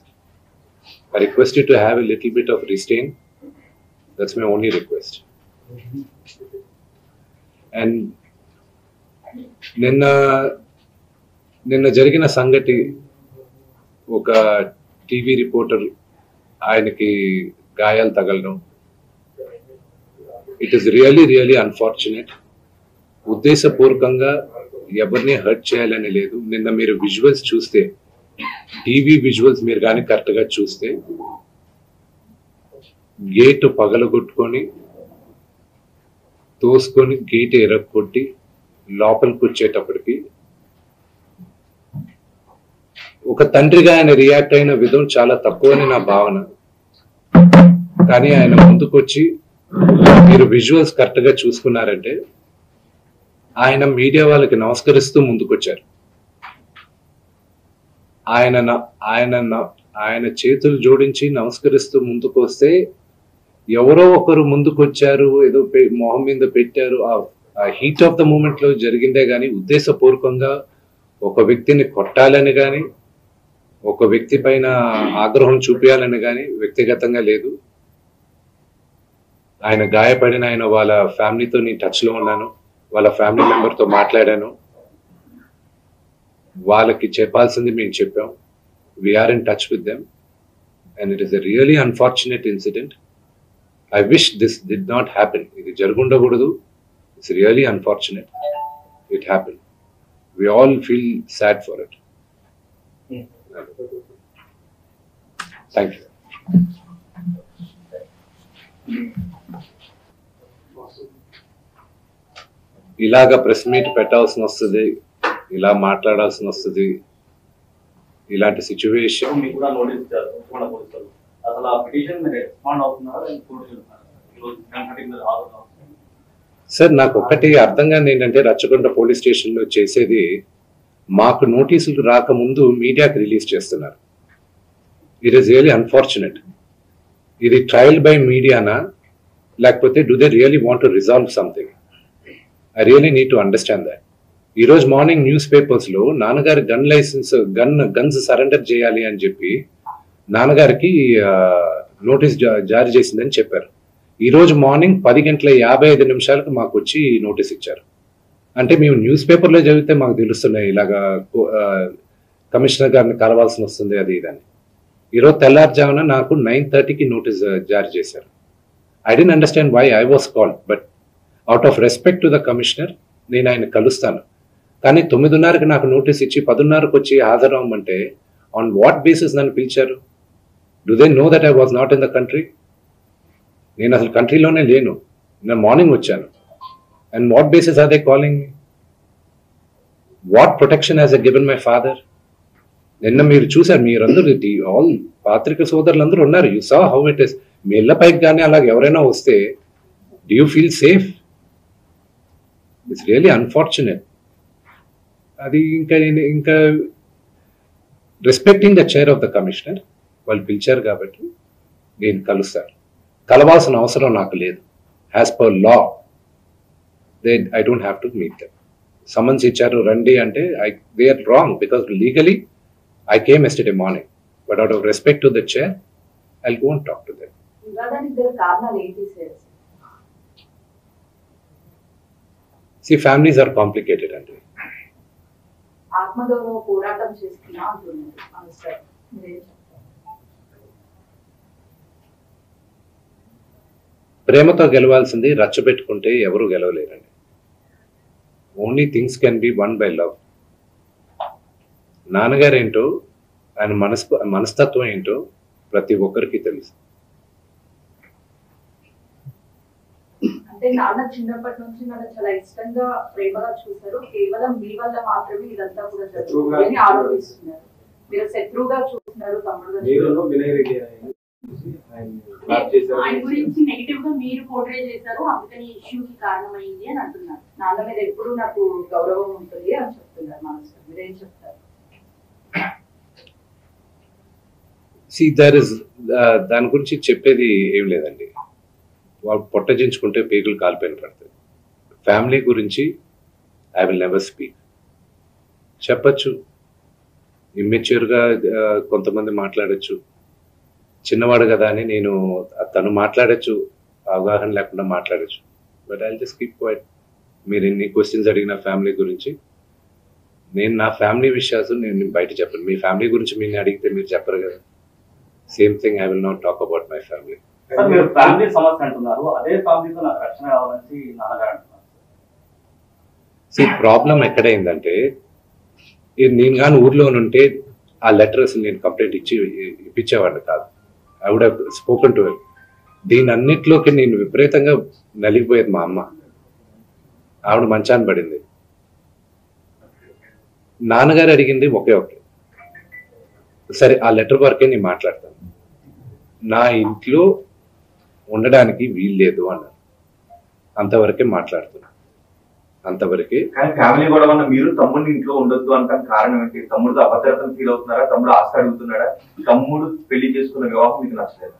I request you to have a little bit of restraint. That's my only request. And నిన్న జరిగిన సంగతి, ఒక టీవీ రిపోర్టర్ ఆయనకి గాయాలు తగలడం, ఇట్ ఈస్ రియలీ అన్ఫార్చునేట్. ఉద్దేశపూర్వకంగా ఎవరిని హర్ట్ చేయాలని లేదు. నిన్న మీరు విజువల్స్ చూస్తే, టీవీ విజువల్స్ మీరు కానీ కరెక్ట్గా చూస్తే, గేటు పగలగొట్టుకొని తోసుకొని గేట్ ఎరగొట్టి లోపలికి వచ్చేటప్పటికి ఒక తండ్రిగా ఆయన రియాక్ట్ అయిన విధం చాలా తక్కువని నా భావన. కానీ ఆయన ముందుకొచ్చి, మీరు విజువల్స్ కరెక్ట్ గా చూసుకున్నారంటే, ఆయన మీడియా వాళ్ళకి నమస్కరిస్తూ ముందుకొచ్చారు. ఆయన చేతులు జోడించి నమస్కరిస్తూ ముందుకు వస్తే, ఎవరో ఒకరు ముందుకొచ్చారు, ఏదో మొహం మీద పెట్టారు. ఆ హీట్ ఆఫ్ ద మూమెంట్ లో జరిగిందే గాని ఉద్దేశపూర్వకంగా ఒక వ్యక్తిని కొట్టాలని గాని, ఒక వ్యక్తి పైన ఆగ్రహం చూపించాలని గాని వ్యక్తిగతంగా లేదు. ఆయన గాయపడిన ఆయన వాళ్ళ ఫ్యామిలీతో నేను టచ్ లో ఉన్నాను, వాళ్ళ ఫ్యామిలీ మెంబర్తో మాట్లాడాను. వాళ్ళకి చెప్పాల్సింది మేము చెప్పాం. We're in touch with them and it is a really unfortunate incident. I wish this did not happen. ఇది జరుగుండకూడదు. It's really unfortunate. It happen. We all feel sad for it. Thank you. ఇలాగా press meet పెట్టాల్సిన వస్తుంది, ఇలా మాట్లాడాల్సిన వస్తుంది. ఇలాంటి situation sir, నాకు ఒక్కటి అర్థం కాని ఏంటంటే, రచ్చకొండ పోలీస్ స్టేషన్లో చేసేది, మాకు నోటీసులు రాకముందు మీడియాకి రిలీజ్ చేస్తున్నారు. It is really unfortunate. ఇది ట్రయల్ బై మీడియానా, లేకపోతే do they really want to resolve something? I really need to understand that. ఈరోజు మార్నింగ్ న్యూస్ పేపర్స్లో నాన్నగారి గన్స్ సరెండర్ చేయాలి అని చెప్పి నాన్నగారికి నోటీస్ జారీ చేసిందని చెప్పారు. ఈరోజు మార్నింగ్ 10:55 మాకు వచ్చి నోటీస్ ఇచ్చారు. అంటే మేము న్యూస్ పేపర్లో చదివితే మాకు తెలుస్తున్నాయి, ఇలాగా కమిషనర్ గారిని కలవాల్సి వస్తుంది అది ఇదని. ఈరోజు తెల్లారుజామున నాకు 9:30కి నోటీస్ జారీ చేశారు. I don't understand why I was called, but out of respect to the commissioner నేను ఆయన కలుస్తాను. కానీ 9:30కి నాకు నోటీస్ ఇచ్చి 10:30కి వచ్చి హాజరవ్వమంటే ఆన్ వాట్ బేసిస్ నన్ను పిలిచారు? Do they know that I was not in the country? నేను అసలు కంట్రీలోనే లేను. నేను మార్నింగ్ వచ్చాను. And what basis are they calling me? What protection has I given my father? నిన్న మీరు చూసారు, మీరందరూ ఆల్ పాత్రిక సోదరులందరూ ఉన్నారు. You saw how it is. మీ ఇళ్ళ పైకి కానీ అలాగ ఎవరైనా వస్తే do you feel safe? It's really unfortunate. అది ఇంకా respecting the chair of the commissioner, వాళ్ళు పిలిచారు కాబట్టి నేను కలుస్తాను. కలవాల్సిన అవసరం నాకు లేదు. As per law I don't have to meet them. Summons ఇచ్చారు రండి అంటే they are wrong because legally I came yesterday morning, but out of respect to the chair, I'll go and talk to them. See, families are complicated, and ప్రేమతో గెలవాల్సింది రచ్చబెట్టుకుంటే ఎవరు గెలవలేరండి. Only things can be won by love. నాన్నగారు ఏంటో, ఆయన మనస్తత్వం ఏంటో ప్రతి ఒక్కరికి తెలుసు. అంటే నాన్న చిన్నప్పటి నుంచి నన్ను చాలా ఇష్టంగా ప్రేమగా చూశారు. కేవలం మీ వల్ల మాత్రమే ఇదంతా కూడా జరుగుతుందని ఆరోపిస్తున్నారు. మీరు శత్రువుగా చూస్తున్నారు తమ్ముడుగా. ఆయన గురించి నెగిటివ్ గా మీరు పోర్ట్రే చేశారు, అందుకని ఇష్యూకి కారణమైంది అని అంటున్నారు. నాన్న మీద ఎప్పుడు నాకు గౌరవం ఉంటుంది అని చెప్తున్నారు. మనసు మీరేం చెప్తారు? దాని గురించి చెప్పేది ఏం లేదండి. వాళ్ళు పొట్టజించుకుంటే పేగులు కాలిపోయిన పడుతుంది. ఫ్యామిలీ గురించి ఐ విల్ నెవర్ స్పీక్. చెప్పచ్చు, ఇమ్మెచ్యూర్గా కొంతమంది మాట్లాడచ్చు, చిన్నవాడు కదా అని నేను తను మాట్లాడచ్చు, అవగాహన లేకుండా మాట్లాడచ్చు. But I just keep quiet. మీరు ఎన్ని క్వశ్చన్స్ అడిగిన ఫ్యామిలీ గురించి, నేను నా ఫ్యామిలీ విషయాలు నేను బయట చెప్పను. మీ ఫ్యామిలీ గురించి మీరు అడిగితే మీరు చెప్పరు కదా. Same thing I will not talk about my family. మీరు ఫ్యామిలీ సమస్య అంటున్నారు, అదే ఫ్యామిలీతో నాకు రక్షణ కావాలని నాన్నగారు అంటున్నారు. ప్రాబ్లం ఎక్కడైందంటే, నేను కానీ ఊర్లో ఉంటే ఆ లెటర్స్ నేను కంప్లైంట్ ఇప్పించేవాడిని కాదు. I would have spoken to him. దీని అన్నిట్లోకి నేను విపరీతంగా నలిగిపోయేది మా అమ్మ. ఆవిడ మంచాన్ని పడింది. నాన్నగారు అడిగింది ఒకే సరే ఆ లెటర్ వరకే నేను మాట్లాడతాను, నా ఇంట్లో ఉండడానికి వీలు లేదు అన్నారు. అంతవరకే మాట్లాడుతున్నా, అంతవరకే. కానీ ఫ్యామిలీ గొడవ మీరు తమ్ముడిని ఇంట్లో ఉండొద్దు అంటాను కారణం ఏంటి? తమ్ముడు అభద్రతను ఫీల్ అవుతున్నారా? తమ్ముడు ఆస్తి అడుగుతున్నాడా? తమ్ముడు పెళ్లి చేసుకున్న వివాహం మీకు నచ్చలేదు?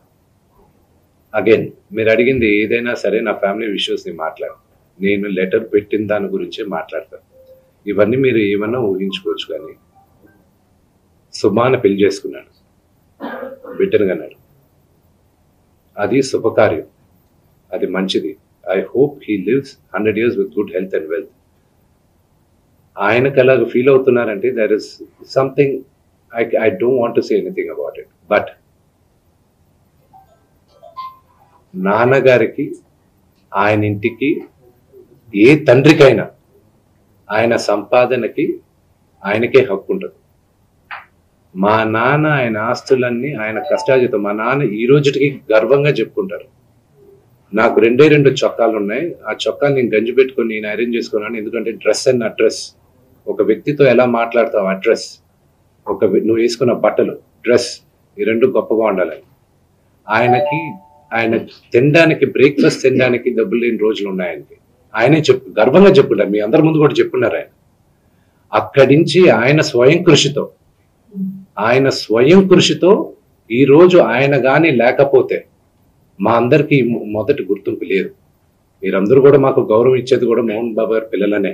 అగైన్ మీరు అడిగింది ఏదైనా సరే నా ఫ్యామిలీ విషయస్ ని మాట్లాడు. నేను లెటర్ పెట్టిన దాని గురించే మాట్లాడతాను. ఇవన్నీ మీరు ఏమన్నా ఊహించుకోవచ్చు. కానీ సుమాన పెళ్లి చేసుకున్నాడు, బిడ్డను కన్నాడు. అది శుభకార్యం, అది మంచిది. I hope he lives 100 years with good health and wealth. ఆయనకు అలాగ ఫీల్ అవుతున్నారంటే there is something I don't want to say anything about it. But నాన్నగారికి, ఆయన ఇంటికి, ఏ తండ్రికైనా ఆయన సంపాదనకి ఆయనకే హక్కు ఉంటుంది. మా నాన్న ఆయన ఆస్తులన్నీ ఆయన కష్టార్జితం. మా నాన్న ఈ రోజుకి గర్వంగా చెప్పుకుంటారు, నాకు 2 చొక్కాలు ఉన్నాయి, ఆ చొక్కాలు నేను గంజి పెట్టుకొని నేను అరేంజ్ చేసుకున్నాను. ఎందుకంటే డ్రెస్ అండ్ అడ్రస్, ఒక వ్యక్తితో ఎలా మాట్లాడతావు అడ్రస్, నువ్వు వేసుకున్న బట్టలు, డ్రెస్, ఈ 2 గొప్పగా ఉండాలని. ఆయన తినడానికి, బ్రేక్ఫాస్ట్ తినడానికి డబ్బులు లేని రోజులు ఉన్నాయని ఆయనే గర్వంగా చెప్పుకుంటారు. మీ అందరి ముందు కూడా చెప్పున్నారు. ఆయన అక్కడి నుంచి ఆయన స్వయం కృషితో ఈ రోజు ఆయన కానీ లేకపోతే మా అందరికీ మొదటి గుర్తింపు లేదు. మీరందరూ కూడా మాకు గౌరవం ఇచ్చేది కూడా మోహన్ బాబు గారి పిల్లలనే.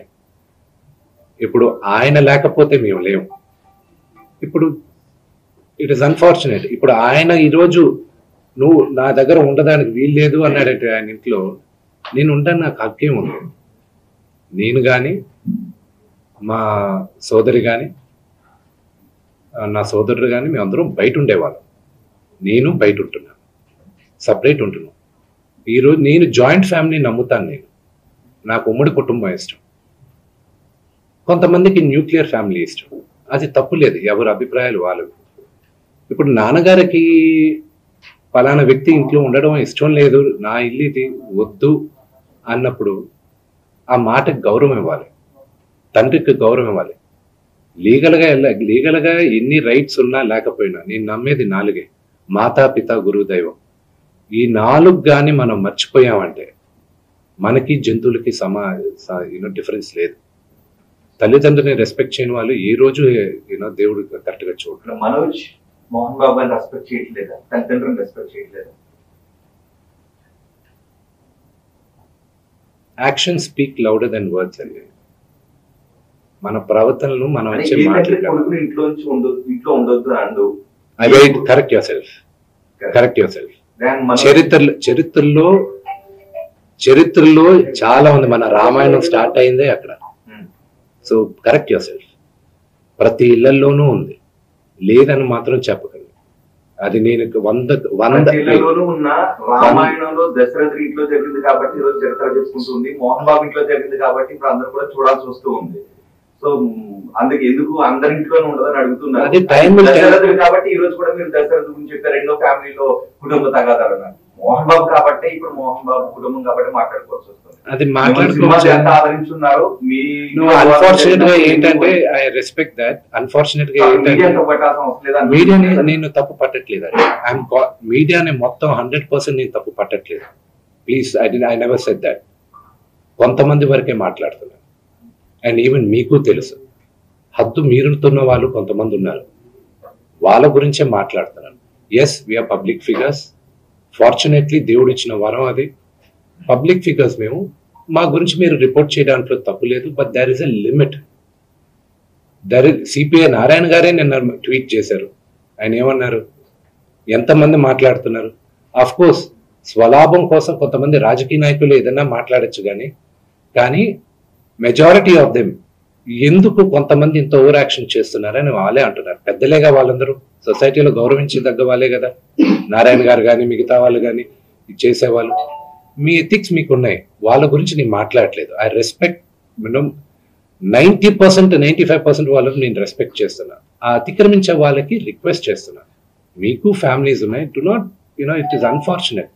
ఇప్పుడు ఆయన లేకపోతే మేము లేము. ఇప్పుడు ఇట్ ఈస్ అన్ఫార్చునేట్. ఇప్పుడు ఆయన ఈరోజు నువ్వు నా దగ్గర ఉండడానికి వీలు లేదు అన్నాడంటే ఆయన ఇంట్లో, నేను ఉంటాను, నాకు హక్కేం ఉంది. నేను కానీ, మా సోదరి కానీ, నా సోదరుడు కానీ, మేమందరం బయట ఉండేవాళ్ళం. నేను బయట ఉంటున్నాను, సపరేట్ ఉంటున్నాను. ఈరోజు నేను జాయింట్ ఫ్యామిలీ నమ్ముతాను. నాకు ఉమ్మడి కుటుంబం ఇష్టం. కొంతమందికి న్యూక్లియర్ ఫ్యామిలీ ఇష్టం. అది తప్పు లేదు, ఎవరి అభిప్రాయాలు వాళ్ళు. ఇప్పుడు నాన్నగారికి ఫలానా వ్యక్తి ఇంట్లో ఉండడం ఇష్టం లేదు, నా ఇల్లు ఇది వద్దు అన్నప్పుడు ఆ మాటకి గౌరవం ఇవ్వాలి, తండ్రికి గౌరవం ఇవ్వాలి. లీగల్గా ఎన్ని రైట్స్ ఉన్నా లేకపోయినా నేను నమ్మేది 4. మాతా పిత గురువు దైవం. ఈ 4 కానీ మనం మర్చిపోయామంటే మనకి జంతువులకి డిఫరెన్స్ లేదు. తల్లిదండ్రులని రెస్పెక్ట్ చేయని వాళ్ళు ఏ రోజు దేవుడు కరెక్ట్గా చూడరు. మనోజ్ మోహన్ బాబు గారిని రెస్పెక్ట్ చేయట్లేదా? తల్లిదండ్రులను రెస్పెక్ట్ చేయట్లేదా? Action speak louder than words అండి. మన ప్రవర్తనలు మనం వచ్చే కొడుకుని ఇంట్లో ఉండొద్దు అని అండు. Correct your self. చరిత్రలో చాలా ఉంది. మన రామాయణం స్టార్ట్ అయిందే అక్కడ. So correct your self. ప్రతి ఇళ్లలోనూ ఉంది, లేదని మాత్రం చెప్పకండి. అది నేను 100 ఉన్న రామాయణంలో దశరథుడి ఇంట్లో జరిగింది కాబట్టి ఈరోజు చరిత్ర చెప్పుకుంటుంది. మోహన్ బాబు ఇంట్లో జరిగింది కాబట్టి ఇప్పుడు అందరూ కూడా చూడాల్సి వస్తూ ఉంది. సో అందుకు ఎందుకు అందరింట్లోనే ఉండదని అడుగుతున్నారు. దశరథుడు కాబట్టి ఈ రోజు కూడా మీరు దశరథుడి గురించి చెప్పారు. రెండో ఫ్యామిలీలో కుటుంబ తగాదాలు అన్నారు. మోహన్ బాబు కాబట్టి ఇప్పుడు మోహన్ బాబు కుటుంబం కాబట్టి మాట్లాడుకోవాల్సి వస్తుంది. అది మాట్లాడుకోవచ్చు. ఎంత ఆదరించున్నారు మీ అన్ఫార్చునేట్ గా ఏంటంటే ఐ రెస్పెక్ట్ దట్. అన్ఫార్చునేట్ గా మీడియాని నేను తప్పు పట్టట్లేదు. మీడియాని మొత్తం 100% నేను తప్పు పట్టట్లేదు. Please I never said that. కొంతమంది వరకే మాట్లాడుతున్నాను. అండ్ ఈవెన్ మీకు తెలుసు, హద్దు మీరుతున్న వాళ్ళు కొంతమంది ఉన్నారు. వాళ్ళ గురించే మాట్లాడుతున్నాను. Yes, we are public figures. Fortunately దేవుడు ఇచ్చిన వరం అది. పబ్లిక్ ఫిగర్స్ మేము. మా గురించి మీరు రిపోర్ట్ చేయడానికి తప్పు లేదు. But there is a limit. CPI Narayana గారే నిన్న ట్వీట్ చేశారు. ఆయన ఏమన్నారు? ఎంతమంది మాట్లాడుతున్నారు? ఆఫ్ కోర్స్ స్వలాభం కోసం కొంతమంది రాజకీయ నాయకులు ఏదైనా మాట్లాడచ్చు, కానీ మెజారిటీ ఆఫ్ దెమ్ ఎందుకు కొంతమంది ఇంత ఓవర్ యాక్షన్ చేస్తున్నారని వాళ్ళే అంటున్నారు. పెద్దలేగా వాళ్ళందరూ, సొసైటీలో గౌరవించదగ్గ వాళ్ళే కదా. నారాయణ గారు కానీ మిగతా వాళ్ళు కానీ చేసేవాళ్ళు. మీ ఎథిక్స్ మీకు ఉన్నాయి, వాళ్ళ గురించి నేను మాట్లాడట్లేదు. ఐ రెస్పెక్ట్ 90%, 95% వాళ్ళని నేను రెస్పెక్ట్ చేస్తున్నాను. ఆ అతిక్రమించే వాళ్ళకి రిక్వెస్ట్ చేస్తున్నాను, మీకు ఫ్యామిలీస్ ఉన్నాయి. Do not it is unfortunate.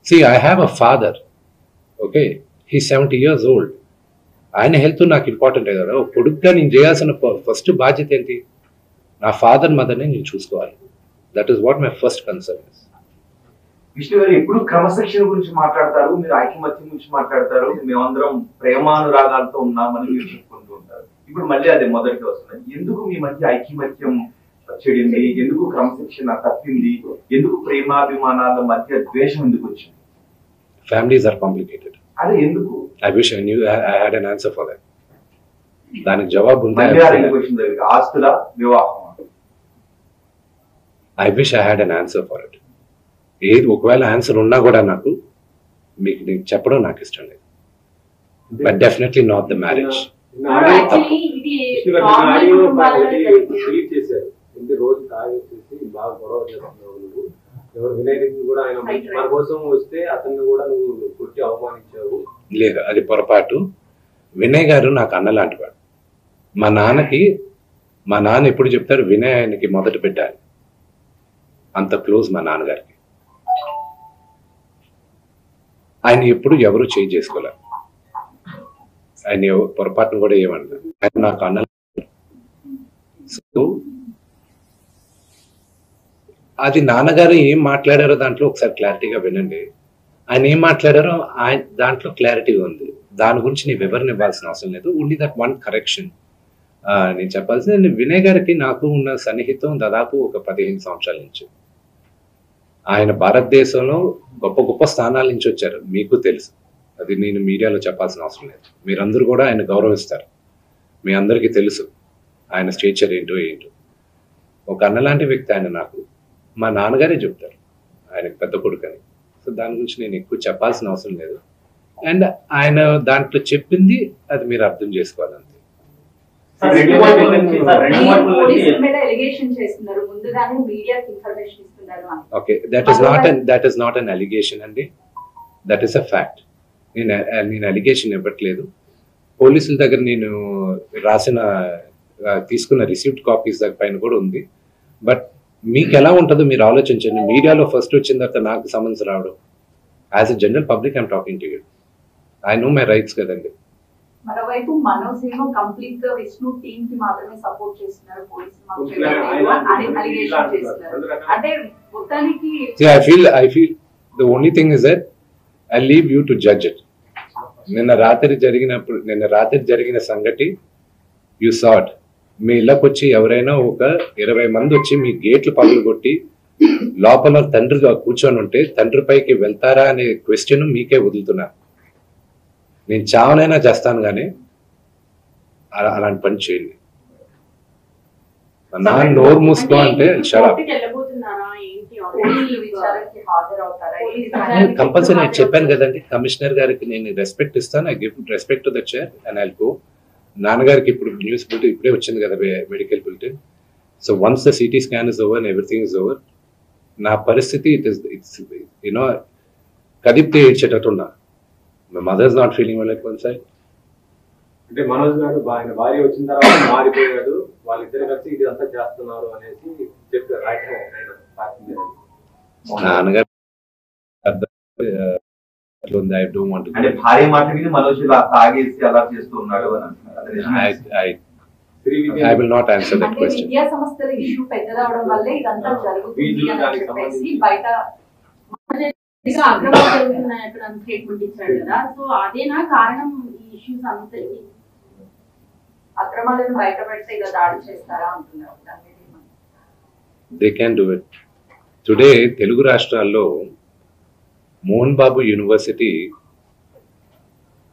See I have a father. Okay, he 70 years old. ఆయన హెల్త్ నాకు ఇంపార్టెంట్ కదా. కొడుకుగా నేను చేయాల్సిన ఫస్ట్ బాధ్యత ఏంటి? నా ఫాదర్ మదర్ని నేను చూసుకోవాలి. That is what my first concern. Vishnu గారు ఎప్పుడు క్రమశిక్షణ గురించి మాట్లాడతారు, మీరు ఐకమత్యం గురించి మాట్లాడతారు. మేమందరం ప్రేమానురాగాలతో ఉన్నామని మీరు చెప్పుకుంటూ ఉంటారు. ఇప్పుడు మళ్ళీ అదే మొదటికి వస్తుంది. ఎందుకు మీ మధ్య ఐకమత్యం చెడింది? ఎందుకు క్రమశిక్షణ తప్పింది? ఎందుకు ప్రేమాభిమానాల మధ్య ద్వేషం ఎందుకు వచ్చింది? Families are complicated. అదే ఎందుకు? I wish I knew I had an answer for that. దానికి జవాబు ఉంది. ఆస్తుల వివాహం. I wish I had an answer for it. ఏది ఒకవేళ ఆన్సర్ ఉన్నా కూడా నాకు మీకు చెప్పడం నాకు ఇష్టం లేదు. But definitely not the marriage. రోజు తాగేసేసి బాగా గొడవ చేస్తున్నావు. ఎవరు వినయ్ కూడా ఆయన మన కోసం వస్తే అతన్ని కూడా నువ్వు కొట్టి అవమానించావు. లేదు, అది పొరపాటు. వినయ్ గారు నాకు అన్నలాంటి వాడు. మా నాన్న ఎప్పుడు చెప్తారు, వినయ్ ఆయనకి మొదటి బిడ్డ. అంత క్లోజ్ మా నాన్నగారికి. ఆయన ఎప్పుడు ఎవరు చేంజ్ చేసుకోలేరు. ఆయన పొరపాటును కూడా ఏమన్నారు. ఆయన నాకు అన్న. సో అది నాన్నగారు ఏం మాట్లాడారో దాంట్లో ఒకసారి క్లారిటీగా వినండి. ఆయన ఏం మాట్లాడారో దాంట్లో క్లారిటీ ఉంది. దాని గురించి నేను వివరణ ఇవ్వాల్సిన అవసరం లేదు. ఓన్లీ దట్ వన్ కరెక్షన్ నేను చెప్పాల్సింది. వినయ్ గారికి నాకు ఉన్న సన్నిహితం దాదాపు ఒక 15 సంవత్సరాల నుంచి. ఆయన భారతదేశంలో గొప్ప గొప్ప స్థానాల నుంచి వచ్చారు, మీకు తెలుసు. అది నేను మీడియాలో చెప్పాల్సిన అవసరం లేదు. మీరందరూ కూడా ఆయన గౌరవిస్తారు. మీ అందరికీ తెలుసు ఆయన స్టేచర్ ఏంటో. ఒక అన్నలాంటి వ్యక్తి ఆయన. నాకు మా నాన్నగారే చెప్తారు ఆయనకు పెద్ద కొడుకని. సో దాని గురించి నేను ఎక్కువ చెప్పాల్సిన అవసరం లేదు. అండ్ ఆయన దాంట్లో చెప్పింది అది మీరు అర్థం చేసుకోవాలంతే. Okay, that is not an allegation అండి. That is a fact. నేను అలిగేషన్ ఇవ్వట్లేదు. పోలీసుల దగ్గర నేను తీసుకున్న రిసీప్ట్ కాపీస్ దగ్గర పైన కూడా ఉంది. బట్ మీకు ఎలా ఉంటుందో మీరు ఆలోచించండి. మీడియాలో ఫస్ట్ వచ్చిన తర్వాత నాకు సమన్స్ రావడం. As a general public I'm talking to you. I know my rights కదండి. మరోవైపు మనోజ్ ఏమో కంప్లీట్ గా విష్ణు టీమ్ కి మాత్రమే సపోర్ట్ చేస్తున్నారు, పోలీసులు అలిగేషన్ చేస్తున్నారు. అంటే మొత్తానికి I feel the only thing is that I leave you to judge it. నిన్న రాత్రి జరిగిన సంగతి యు సాట్. మీ ఇళ్ళకి వచ్చి ఎవరైనా ఒక 20 మంది వచ్చి మీ గేట్లు పగలు కొట్టి లోపల తండ్రిగా కూర్చొని ఉంటే తండ్రి పైకి వెళ్తారా అనే క్వశ్చన్ మీకే వదులుతున్నా. నేను చావనైనా చేస్తాను కానీ అలాంటి పని చేయండి. నా నోరు మూసుకో అంటే కంపల్సరీ నేను చెప్పాను కదండి, కమిషనర్ గారికి నేను రెస్పెక్ట్ ఇస్తాను. I give respect to the chair and I'll go. నాన్నగారికి ఇప్పుడు న్యూస్ బులెటిన్ ఇప్పుడే వచ్చింది కదా, medical bulletin. So once the CT scan is over and everything is over, నా పరిస్థితి ఇట్స్ యూనో కదిపితే ఏడ్చేటట్టున్నా. My mother is not feeling like one side. అంటే మనోజ్ గారు ఆయన భార్య వచ్చిన తర్వాత మారిపోయాడు, వాళ్ళిద్దరు కలిసి ఇది అంతా చేస్తున్నారు అనేసి చెప్పారు రాయటం. నాన్నగారు I don't want to. అంటే భార్య మాట విని మనోజ్ ఇలా తాగేసి అలా చేస్తున్నాడు అని అంటున్నారు. I will not answer that question. విద్యా సంస్థల ఇష్యూ పెద్దదవడం వల్లే ఇదంతా జరుగుతుంది అని చెప్పేసి బయట అక్రమాలు జరుగుతున్నాయి అక్కడ స్టేట్మెంట్ ఇచ్చాడు కదా, సో అదేనా కారణం ఈ ఇష్యూస్ అంతటికి? అక్రమాలను బయట పెడితే ఇక దాడి చేస్తారా అంటున్నారు. They can do it. Today Telugu రాష్ట్రాల్లో Mohan Babu university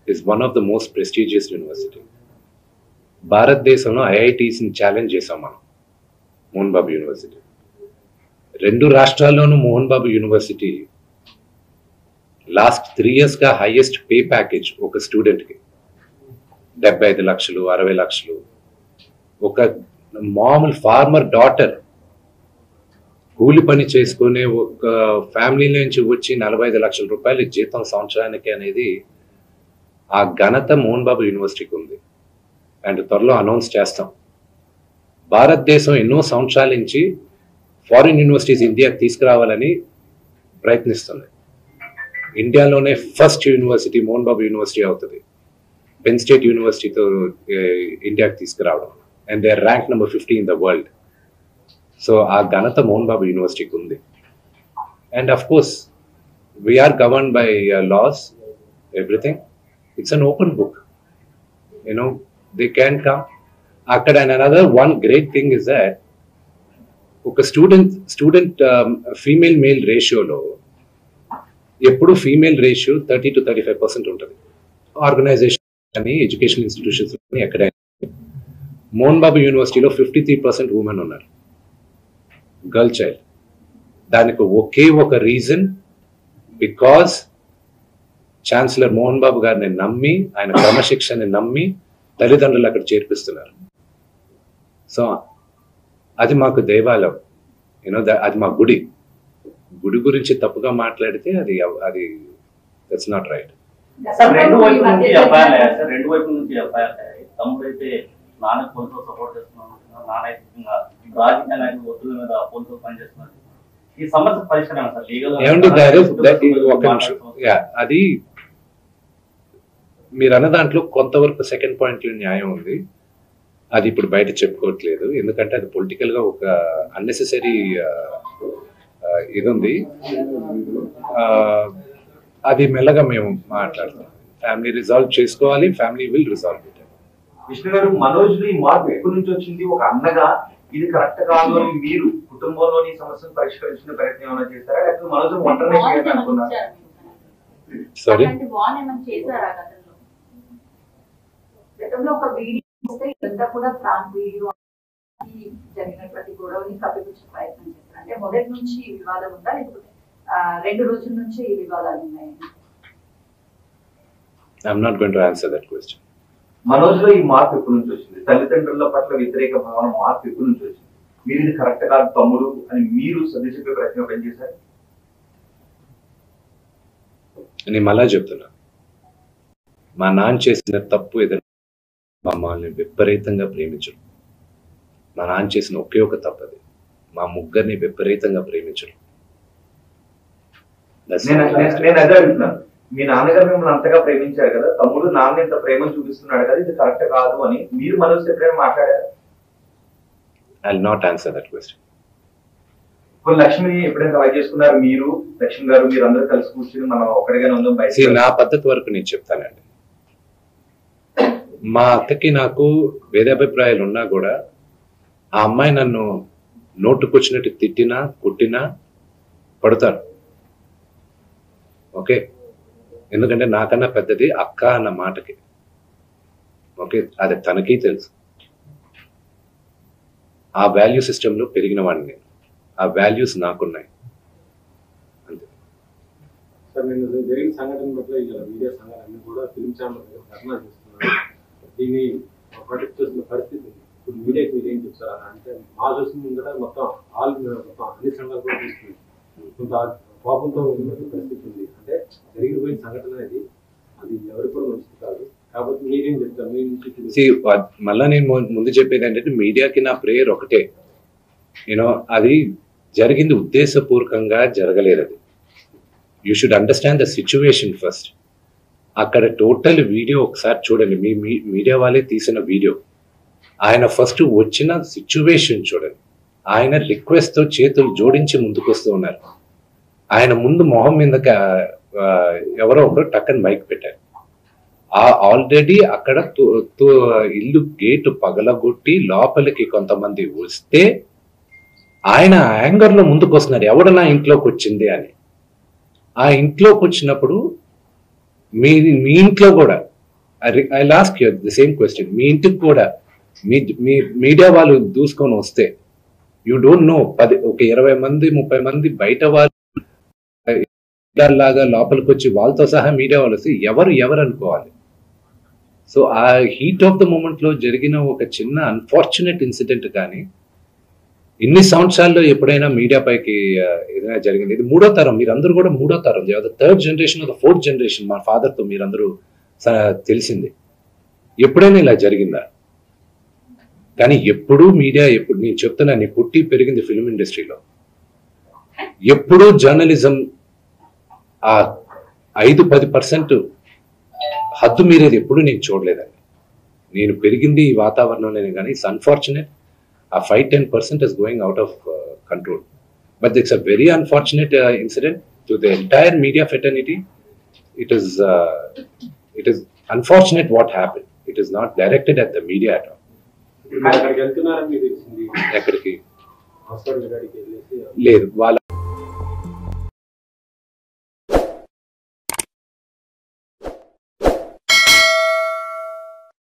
is one of the most prestigious university. భారతదేశంలో ఐఐటీస్ని ఛాలెంజ్ చేసాం మనం మోహన్ బాబు యూనివర్సిటీ. 2 రాష్ట్రాల్లోనూ మోహన్ బాబు యూనివర్సిటీ లాస్ట్ 3 yearsగా హైయెస్ట్ పే ప్యాకేజ్ ఒక స్టూడెంట్కి 75 లక్షలు 60 లక్షలు. ఒక మామూలు ఫార్మర్ డాటర్ కూలి పని చేసుకునే ఒక ఫ్యామిలీ నుంచి వచ్చి 45 లక్షల రూపాయలు జీతం సంవత్సరానికి అనేది ఆ ఘనత మోహన్ బాబు యూనివర్సిటీకి ఉంది. అండ్ త్వరలో అనౌన్స్ చేస్తాం. భారతదేశం ఎన్నో సంవత్సరాల నుంచి ఫారిన్ యూనివర్సిటీస్ ఇండియాకి తీసుకురావాలని ప్రయత్నిస్తుంది. ఇండియాలోనే first university Mohan Babu university అవుతుంది. పెన్ స్టేట్ యూనివర్సిటీతో ఇండియాకి తీసుకురావడం. And they are rank number 50 in the world. So ఆ ఘనత మోహన్ బాబు యూనివర్సిటీకి ఉంది. And of course we're govern by laws, everything. It's an open book, you know they can come అక్కడ. And another one great thing is that ఒక student female male రేషియోలో ఎప్పుడు female ratio 30 to 35% ఉంటుంది. Organisation కానీ ఎడ్యుకేషన్ ఇన్స్టిట్యూషన్స్ కానీ ఎక్కడైనా. మోహన్ బాబు యూనివర్సిటీలో 53% women ఉన్నారు, గర్ల్ చైల్డ్. దానికి ఒకే ఒక reason, because chancellor Mohan Babu గారిని నమ్మి, ఆయన క్రమశిక్షణని నమ్మి తల్లిదండ్రులు అక్కడ చేర్పిస్తున్నారు. సో అది మాకు దేవాలయం, యూనో అది మా గుడి. గుడి గురించి తప్పుగా మాట్లాడితే అది దట్స్ నాట్ రైట్. సార్ రెండు వైపుల నుంచి ఎఫ్ఐఆర్ సార్, రెండు వైపుల నుంచి ఎఫ్ఐఆర్. తమ్ముడు అయితే నాన్న పోలీసులు సపోర్ట్ చేస్తున్నాను, నాన్న అయితే రాజకీయ నాయకులు ఒత్తుల మీద పోలీసులు పనిచేస్తున్నారు. ఈ సమస్య పరిష్కారం సార్ లీగల్ ఒక నిమిషం. అది మీరు అన్న దాంట్లో కొంతవరకు సెకండ్ పాయింట్ లో న్యాయం ఉంది. అది ఇప్పుడు బయట చెప్పుకోవట్లేదు, ఎందుకంటే అది పొలిటికల్ గా ఒక అన్నెసెసరీ ఇది ఉంది. అది మెల్లగా మేము మాట్లాడతాం. ఫ్యామిలీ రిజాల్వ్ చేసుకోవాలి, family will resolve it. Vishnu గారు, మనోజ్ ఈ మార్పు ఎక్కడి నుంచి వచ్చింది? ఒక అన్నగా ఇది కరెక్ట్ కాదు అని మీరు కుటుంబంలోని సమస్యను పరిష్కరించిన ప్రయత్నం ఏమైనా చేస్తారా, లేకపోతే మనోజ్ ఒంటరిగా చేయాలనుకున్నారా? సారీ, గతంలో ఒక వీడియో ఇస్తే ఇదంతా కూడా ఫ్రాంక్ వీడియో జరిగినటువంటి గొడవని కప్పిపుచ్చే ప్రయత్నం చేస్తారు. అంటే మొదటి నుంచి ఈ వివాదం ఉందా, లేకపోతే 2 రోజుల నుంచి ఈ వివాదాలు ఉన్నాయి? I'm not going to answer that question. Manoj లో ఈ మార్పు ఎప్పటి నుంచి వచ్చింది? తల్లిదండ్రుల పట్ల వ్యతిరేక భావన మార్పు ఎప్పటి నుంచి వచ్చింది? మీరు ఇది కరెక్ట్ కాదు తమ్ముడు అని మీరు సర్ది చెప్పే ప్రయత్నం ఏం చేశారు? నేను మళ్ళా చెప్తున్నా, మా నాన్న చేసిన తప్పు ఏదైనా మమ్మల్ని విపరీతంగా ప్రేమించడం. మా నాన్న చేసిన ఒకే ఒక తప్పు అది, మా ముగ్గురిని విపరీతంగా ప్రేమించడం. నేను అదే అడుగుతున్నాను. మీ నాన్నగారు మిమ్మల్ని అంతగా ప్రేమించారు కదా, తమ్ముడు నాన్న ఇంత ప్రేమను చూపిస్తున్నాడు కదా, ఇది కరెక్ట్ కాదు అని మీరు మనసు ఎప్పుడైనా మాట్లాడారు? I'll not answer that question. ఇప్పుడు లక్ష్మిని ఎప్పుడైనా ట్రై చేసుకున్నారు మీరు, లక్ష్మి గారు మీరు అందరూ కలిసి కూర్చుని మనం ఒకటిగానే ఉందాం See, బయట? నా పద్ధతి వరకు నేను చెప్తానండి. మా అక్కకి నాకు భేదాభిప్రాయాలు ఉన్నా కూడా ఆ అమ్మాయి నన్ను నోటుకొచ్చినట్టు తిట్టినా కొట్టినా పడతాను. ఓకే, ఎందుకంటే నాకన్నా పెద్దది అక్క అన్న మాటకి. ఓకే, అది తనకి తెలుసు. ఆ వాల్యూ సిస్టంలో పెరిగిన వాడిని నేను. ఆ వాల్యూస్ నాకున్నాయి అంతే. సార్ నేను జరిగిన సంఘటన పట్ల ఇలా మీడియా సంఘటన కూడా ఫిల్మ్ ఛానల్ ధర్నా చేస్తున్నారు. దీన్ని ప్రొటెక్ట్ చేస్తున్న పరిస్థితి ఉంది. ఇప్పుడు మీడియాకి మీరు ఏం చెప్తారా అంటే మా చూసిన ముందర మొత్తం మొత్తం అన్ని సంఘాలు కూడా చూస్తుంది. కొంత కోపంతో ఉన్నటువంటి పరిస్థితి ఉంది. అంటే జరిగిపోయిన సంఘటన అది ఎవరికి కూడా మంచిది కాదు. కాబట్టి మీరేం చెప్తారు మీ నుంచి? మళ్ళా నేను ముందు చెప్పేది ఏంటంటే మీడియాకి నా ప్రేయర్ ఒకటే, యూనో అది జరిగింది ఉద్దేశపూర్వకంగా జరగలేదు. అది you should understand the situation first. అక్కడ టోటల్ వీడియో ఒకసారి చూడండి, మీ మీడియా వాళ్ళే తీసిన వీడియో. ఆయన ఫస్ట్ వచ్చిన సిచ్యువేషన్ చూడండి. ఆయన రిక్వెస్ట్ తో చేతులు జోడించి ముందుకు వస్తూ ఉన్నారు. ఆయన ముందు మొహం మీద ఎవరో ఒకరు టక్కని మైక్ పెట్టారు. ఆల్రెడీ అక్కడ ఇల్లు గేటు పగలగొట్టి లోపలికి కొంతమంది వస్తే ఆయన యాంగర్ లో ముందుకు వస్తున్నారు, ఎవడు నా ఇంట్లోకి వచ్చింది అని. ఆ ఇంట్లోకి వచ్చినప్పుడు మీ ఇంట్లో కూడా ఐ లాస్ట్ యూ ది సేమ్ క్వశ్చన్, మీ ఇంటికి కూడా మీ మీడియా వాళ్ళు దూసుకొని వస్తే యూ డోంట్ నో, ఒక 20 మంది 30 మంది బయట వాళ్ళు లాగా లోపలికి వచ్చి వాళ్ళతో సహా మీడియా వాళ్ళు వస్తే ఎవరు అనుకోవాలి. సో ఆ హీట్ ఆఫ్ ద మూమెంట్ లో జరిగిన ఒక చిన్న అన్ఫార్చునేట్ ఇన్సిడెంట్ కానీ ఇన్ని సంవత్సరాల్లో ఎప్పుడైనా మీడియా పైకి ఏదైనా జరిగింది? ఇది 3వ తరం, మీరందరూ కూడా 3వ తరం, థర్డ్ జనరేషన్, 4th జనరేషన్. మా ఫాదర్ తో మీరందరూ తెలిసింది. ఎప్పుడైనా ఇలా జరిగిందా? కానీ ఎప్పుడూ మీడియా, ఎప్పుడు నేను చెప్తున్నా, నీ పుట్టి పెరిగింది ఫిల్మ్ ఇండస్ట్రీలో, ఎప్పుడూ జర్నలిజం ఆ 5-10% హద్దు మీరేది ఎప్పుడు నేను చూడలేదండి. నేను పెరిగింది ఈ వాతావరణంలోనే. కానీ ఇట్స్ అన్ఫార్చునేట్, ఆ 5-10% is going out of control. But it's a very unfortunate incident to the entire media fraternity. It is unfortunate what happened. It is not directed at the media at all. అక్కడికి వెళ్తున్నారని మీకు తెలిసింది? ఎక్కడికి? Hospital కాడికి వెళ్ళేసి లేదు, వాళ్ళ